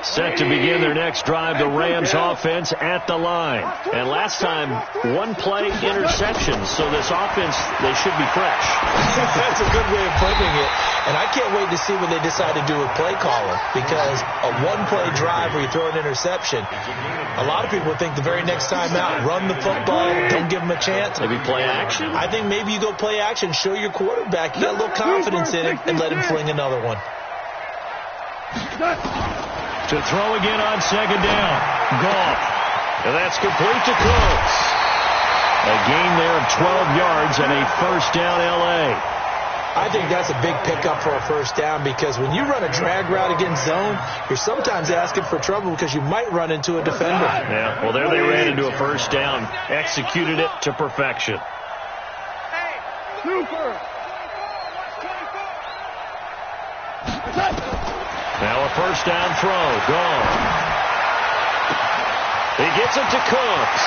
Set to begin their next drive, the Rams offense at the line. And last time, 1-play interceptions, so this offense, they should be fresh. That's a good way of putting it. And I can't wait to see what they decide to do with play calling, because a 1-play drive where you throw an interception, a lot of people think the very next time out, run the football, don't give them a chance. Maybe play action? I think maybe you go play action, show your quarterback, you got a little confidence in him, and let him fling another one. To throw again on 2nd down. Goff. And that's complete to Cooks. A gain there of 12 yards and a first down L.A. I think that's a big pickup for a first down, because when you run a drag route against zone, you're sometimes asking for trouble because you might run into a defender. Yeah, well, there they ran into a first down. Executed it to perfection. Now a first down throw. Gone. He gets it to Cooks.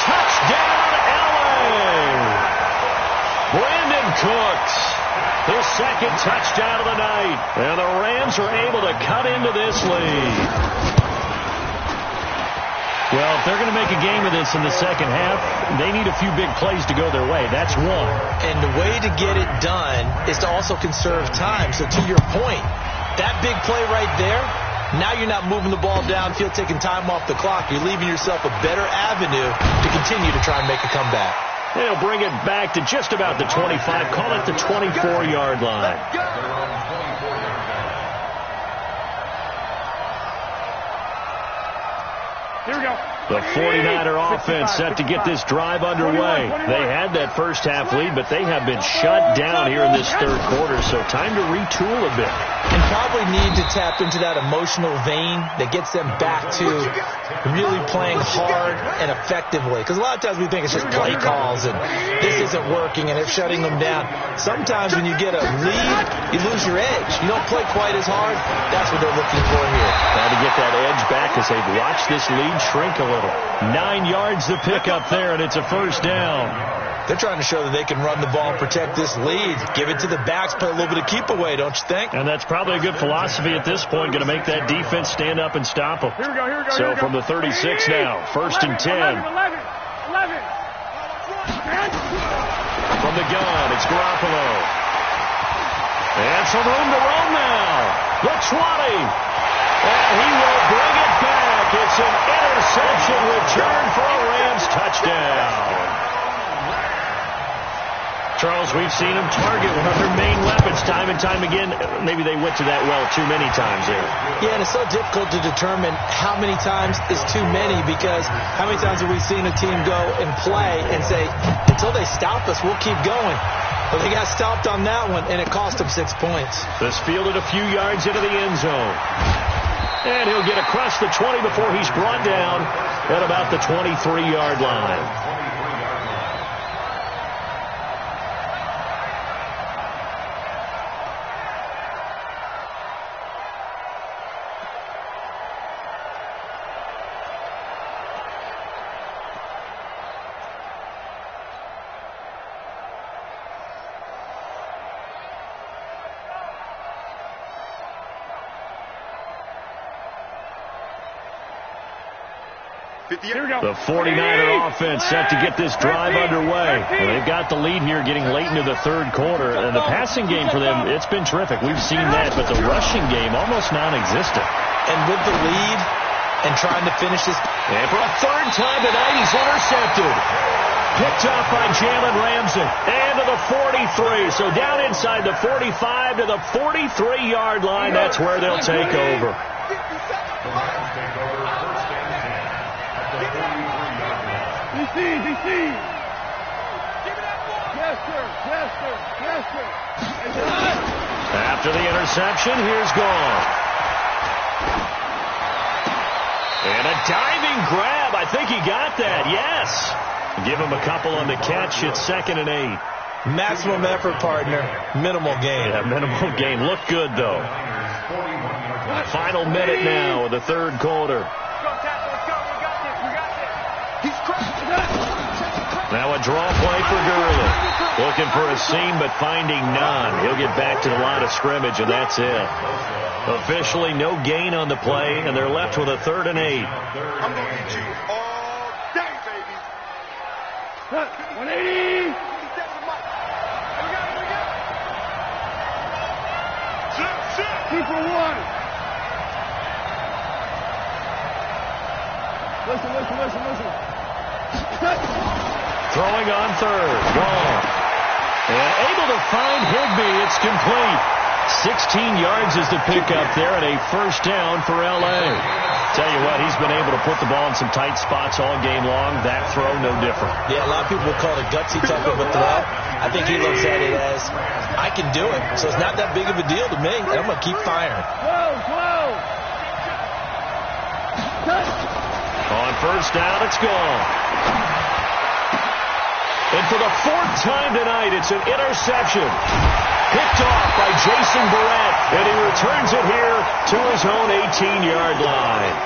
Touchdown, LA! Brandon Cooks. His second touchdown of the night. And the Rams are able to cut into this lead. Well, if they're going to make a game of this in the second half, they need a few big plays to go their way. That's one. And the way to get it done is to also conserve time. So to your point, that big play right there, now you're not moving the ball downfield, taking time off the clock. You're leaving yourself a better avenue to continue to try and make a comeback. They'll bring it back to just about the 25. Call it the 24-yard line. Here we go. The 49er offense set to get this drive underway. They had that first half lead, but they have been shut down here in this third quarter, so time to retool a bit. And probably need to tap into that emotional vein that gets them back to really playing hard and effectively. Because a lot of times we think it's just play calls and this isn't working and they're shutting them down. Sometimes when you get a lead, you lose your edge. You don't play quite as hard. That's what they're looking for here. Trying to get that edge back as they've watched this lead shrink a little. 9 yards to pick up there, and it's a first down. They're trying to show that they can run the ball and protect this lead. Give it to the backs, play a little bit of keep away, don't you think? And that's probably a good philosophy at this point, going to make that defense stand up and stop them. Here we go, here we go. So from the 36 now, first and 10. 11. From the gun, it's Garoppolo. And some room to roam now. The 20. And he will bring it back. It's an interception return for a Rams touchdown. Charles, we've seen him target one of their main weapons time and time again. Maybe they went to that well too many times there. Yeah, and it's so difficult to determine how many times is too many, because how many times have we seen a team go and play and say, until they stop us, we'll keep going. But they got stopped on that one, and it cost them 6 points. This fielded a few yards into the end zone. And he'll get across the 20 before he's brought down at about the 23-yard line. The 49er offense set to get this drive underway. Well, they've got the lead here getting late into the third quarter. And the passing game for them, it's been terrific. We've seen that, but the rushing game almost non-existent. And with the lead and trying to finish this. And for a third time tonight, he's intercepted. Picked up by Jalen Ramsey. And to the 43. So down inside the 45 to the 43-yard line. That's where they'll take over. DC. Yes, sir. After the interception, here's Gone. And a diving grab. I think he got that. Yes. Give him a couple on the catch. It's 2nd and 8. Maximum effort, partner. Minimal gain. Yeah, minimal gain. Look good, though. Final minute now of the third quarter. Now a draw play for Gurley. Looking for a seam, but finding none. He'll get back to the line of scrimmage, and that's it. Officially no gain on the play, and they're left with a 3rd and 8. I'm going to eat you all day, baby. 180. Keep for 1. Listen. Throwing on 3rd. Gone. And able to find Higbee. It's complete. 16 yards is the pickup there, and a first down for L.A. Tell you what, he's been able to put the ball in some tight spots all game long. That throw, no different. Yeah, a lot of people would call it a gutsy type of a throw. I think he looks at it as, I can do it. So it's not that big of a deal to me, and I'm going to keep firing. On first down, it's gone. And for the 4th time tonight, it's an interception. Picked off by Jason Barrett. And he returns it here to his own 18-yard line.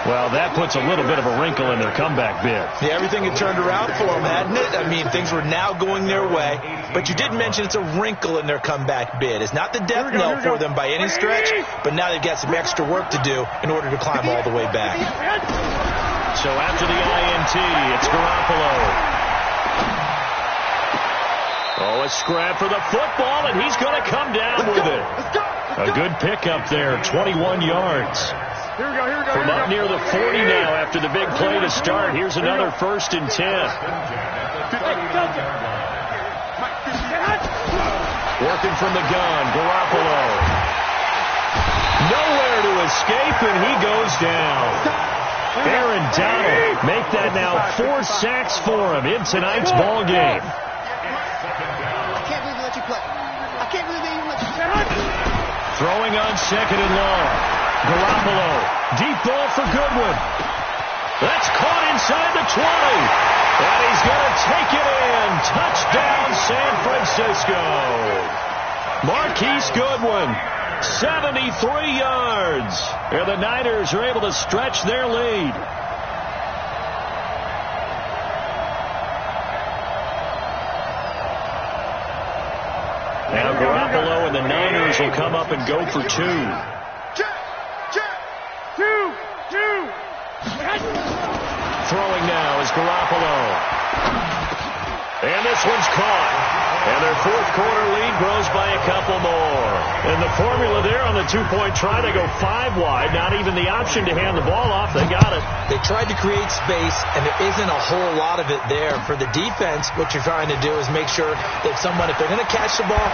Well, that puts a little bit of a wrinkle in their comeback bid. Yeah, everything had turned around for them, hadn't it? I mean, things were now going their way. But you did mention it's a wrinkle in their comeback bid. It's not the death knell for them by any stretch, but now they've got some extra work to do in order to climb all the way back. So after the INT, it's Garoppolo. Oh, a scrap for the football, and he's going to come down with it. A good pickup there, 21 yards. From up near the 40 now after the big play to start. Here's another 1st and 10. Working from the gun, Garoppolo. Nowhere to escape, and he goes down. Aaron Donald make that now 4 sacks for him in tonight's ball game. I can't believe they let you play. I can't believe they even let you play. Throwing on 2nd and long. Garoppolo, deep ball for Goodwin. That's caught inside the 20. And he's going to take it in. Touchdown, San Francisco. Marquise Goodwin, 73 yards. And the Niners are able to stretch their lead. Now Garoppolo and the Niners will come up and go for 2. Throwing now is Garoppolo. And this one's caught. And their 4th quarter lead grows by a couple more. And the formula there on the 2-point try, they go 5 wide. Not even the option to hand the ball off. They got it. They tried to create space, and there isn't a whole lot of it there. For the defense, what you're trying to do is make sure that if they're going to catch the ball,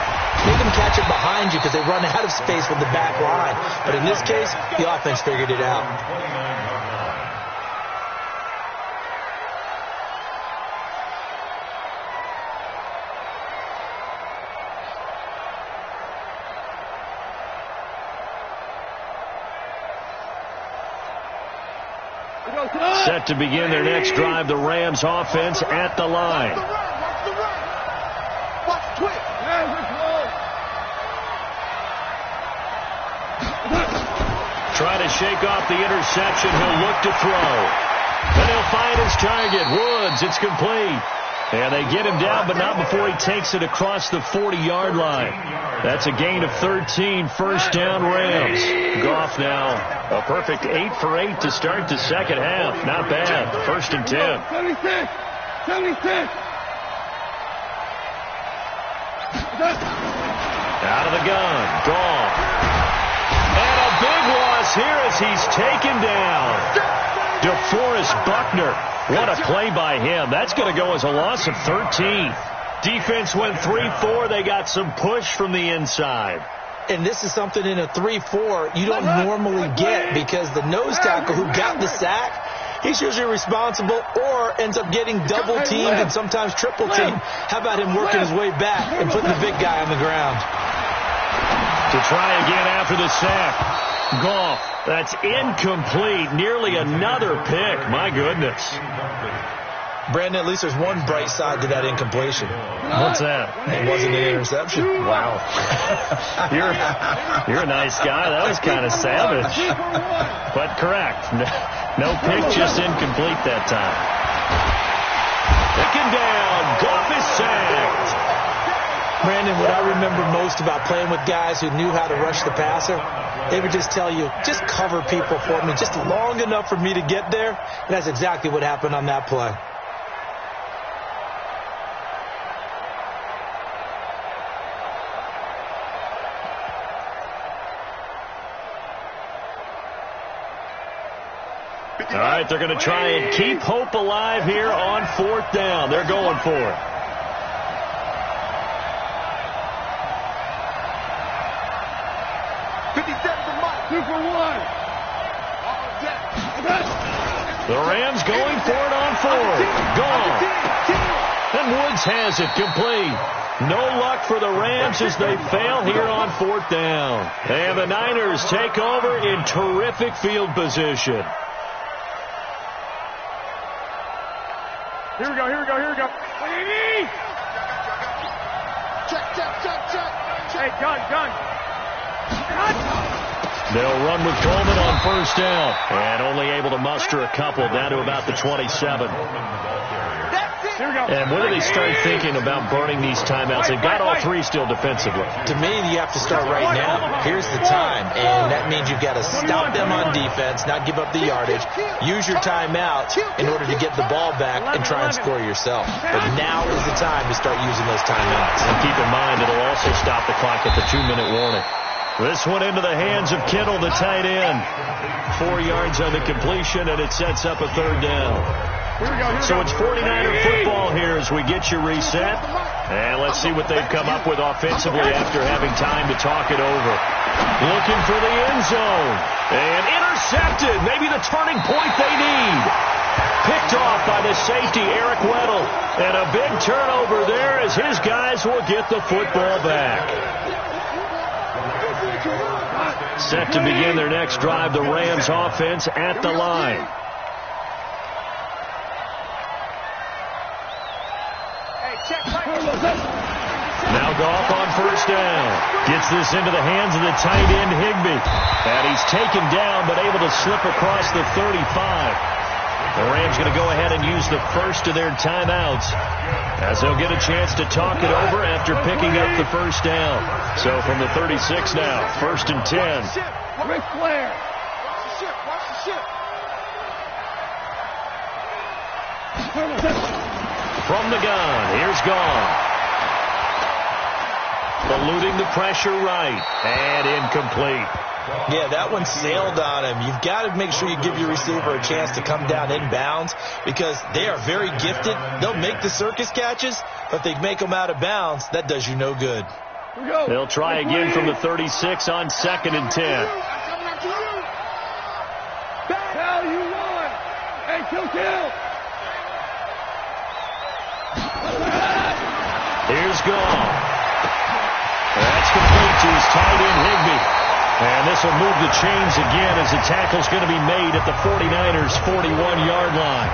make them catch it behind you because they run out of space with the back line. But in this case, the offense figured it out. Set to begin their next drive, the Rams offense at the line. Trying to shake off the interception. He'll look to throw. And he'll find his target. Woods, it's complete. And they get him down, but not before he takes it across the 40-yard line. That's a gain of 13, 1st down Rams. Goff now a perfect 8 for 8 to start the second half. Not bad. 1st and 10. 76. Out of the gun. Goff. And a big loss here as he's taken down. DeForest Buckner. What a play by him. That's going to go as a loss of 13. Defense went 3-4. They got some push from the inside. And this is something in a 3-4 you don't normally get because the nose tackle who got the sack, he's usually responsible or ends up getting double-teamed and sometimes triple-teamed. How about him working his way back and putting the big guy on the ground? To try again after the sack. Goff, that's incomplete. Nearly another pick. My goodness. Brandon, at least there's one bright side to that incompletion. What's that? It wasn't an interception. Wow. You're a nice guy. That was kind of savage. But correct. No pick, just incomplete that time. Taken down. Goff is sacked. Brandon, what I remember most about playing with guys who knew how to rush the passer, they would just tell you, just cover people for me, just long enough for me to get there. And that's exactly what happened on that play. All right, they're going to try and keep hope alive here on 4th down. They're going for it. The Rams going for it on 4th. Gone. And Woods has it complete. No luck for the Rams as they fail here on 4th down. And the Niners take over in terrific field position. Here we go. Check. Hey, gun. They'll run with Coleman on first down. And only able to muster a couple down to about the 27. And when do they start thinking about burning these timeouts? They've got all three still defensively. To me, you have to start right now. Here's the time, and that means you've got to stop them on defense, not give up the yardage, use your timeouts in order to get the ball back and try and score yourself. But now is the time to start using those timeouts. And keep in mind, it'll also stop the clock at the 2-minute warning. This one into the hands of Kittle, the tight end. 4 yards on the completion, and it sets up a third down. So it's 49er football here as we get you reset. And let's see what they've come up with offensively after having time to talk it over. Looking for the end zone. And intercepted. Maybe the turning point they need. Picked off by the safety, Eric Weddle. And a big turnover there as his guys will get the football back. Set to begin their next drive, the Rams offense at the line. Now Goff on first down. Gets this into the hands of the tight end, Higbee. And he's taken down, but able to slip across the 35. The Rams going to go ahead and use the first of their timeouts, as they'll get a chance to talk it over after picking up the first down. So from the 36 now, 1st and 10. Ric Flair. From the gun, here's Goff. Eluding the pressure right, and incomplete. Yeah, that one sailed on him. You've got to make sure you give your receiver a chance to come down inbounds because they are very gifted. They'll make the circus catches, but if they make them out of bounds, that does you no good. They'll try again from the 36 on 2nd and 10. Hell, you won. Hey, kill. Here's Goff. That's complete to his tight end, Higbee. And this will move the chains again as the tackle's going to be made at the 49ers' 41-yard line.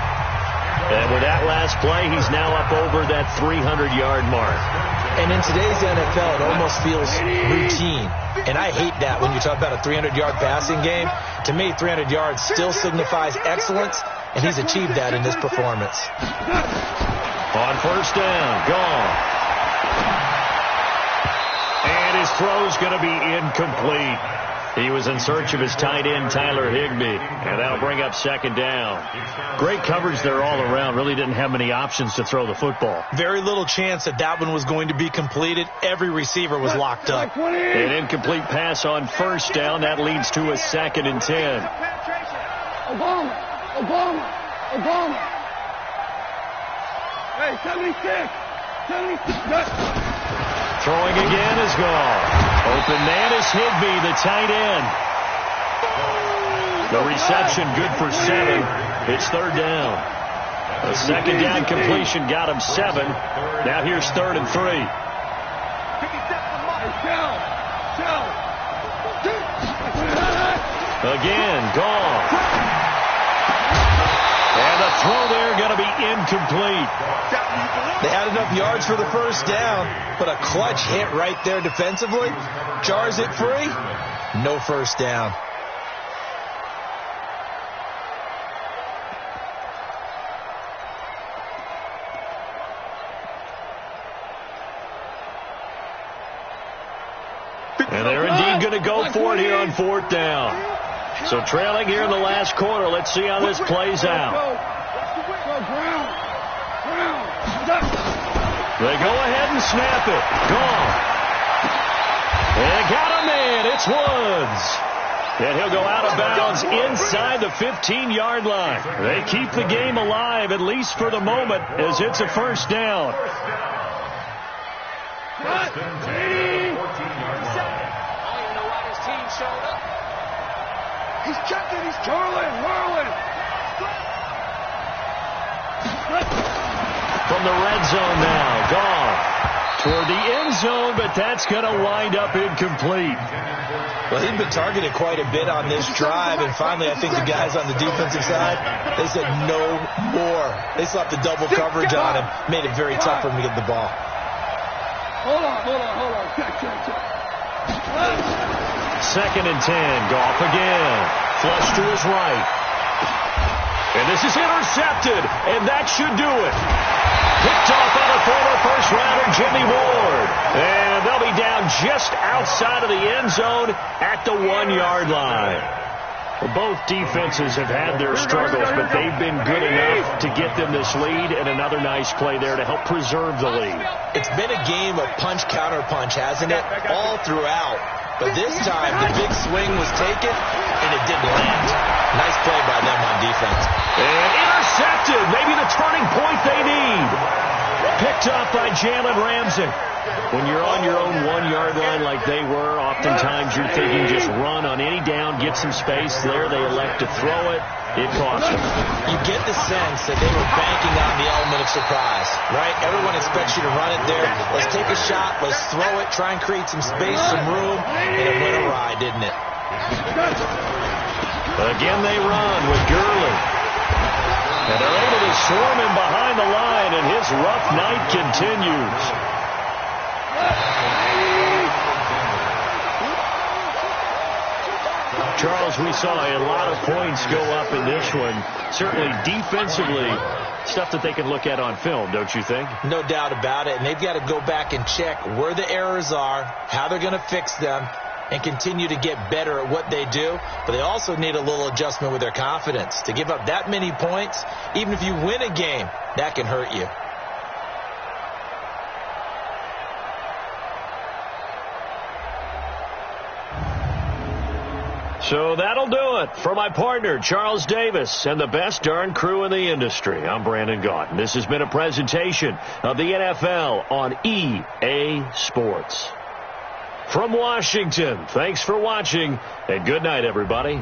And with that last play, he's now up over that 300-yard mark. And in today's NFL, it almost feels routine. And I hate that when you talk about a 300-yard passing game. To me, 300 yards still signifies excellence, and he's achieved that in this performance. On first down, Goff. And his throw's going to be incomplete. He was in search of his tight end, Tyler Higbee, and that'll bring up 2nd down. Great coverage there all around. Really didn't have many options to throw the football. Very little chance that one was going to be completed. Every receiver was locked up. An incomplete pass on first down. That leads to a 2nd and 10. Obama. Hey, 76. Throwing again is Goff. Open man is Higbee, the tight end. The reception good for 7. It's 3rd down. A 2nd down completion got him 7. Now here's 3rd and 3. Again, Goff. And the throw there going to be incomplete. They had enough yards for the first down, but a clutch hit right there defensively. Jars it free. No first down. And they're indeed going to go for it here on 4th down. So trailing here in the last quarter. Let's see how this plays out. They go ahead and snap it. Gone. And got a man. It's Woods. And he'll go out of bounds inside the 15-yard line. They keep the game alive, at least for the moment, as it's a first down. He's checking. He's whirling. From the red zone now, Goff toward the end zone, but that's going to wind up incomplete. Well, he'd been targeted quite a bit on this drive, and finally I think the guys on the defensive side, they said no more. They slapped the double coverage on him, made it very tough for him to get the ball. Hold on. Check. 2nd and 10. Goff again. Flush to his right. And this is intercepted, and that should do it. Picked off by the former first-rounder Jimmy Ward. And they'll be down just outside of the end zone at the 1-yard line. Well, both defenses have had their struggles, but they've been good enough to get them this lead, and another nice play there to help preserve the lead. It's been a game of punch-counter-punch, hasn't it? All throughout. But this time, the big swing was taken, and it didn't land. Nice play by them on defense. And intercepted. Maybe the turning point they need. Picked up by Jalen Ramsey. When you're on your own 1-yard line like they were, oftentimes you're thinking just run on any down, get some space. There they elect to throw it. It cost them. You get the sense that they were banking on the element of surprise, right? Everyone expects you to run it there. Let's take a shot. Let's throw it. Try and create some space, some room. And it went awry, didn't it? Again they run with Gurley. And they're able to swarm him behind the line, and his rough night continues. Charles, we saw a lot of points go up in this one. Certainly defensively, stuff that they can look at on film, don't you think? No doubt about it. And they've got to go back and check where the errors are, how they're going to fix them, and continue to get better at what they do. But they also need a little adjustment with their confidence. To give up that many points, even if you win a game, that can hurt you. So that'll do it for my partner, Charles Davis, and the best darn crew in the industry. I'm Brandon Gaudin. This has been a presentation of the NFL on EA Sports. From Washington, thanks for watching, and good night, everybody.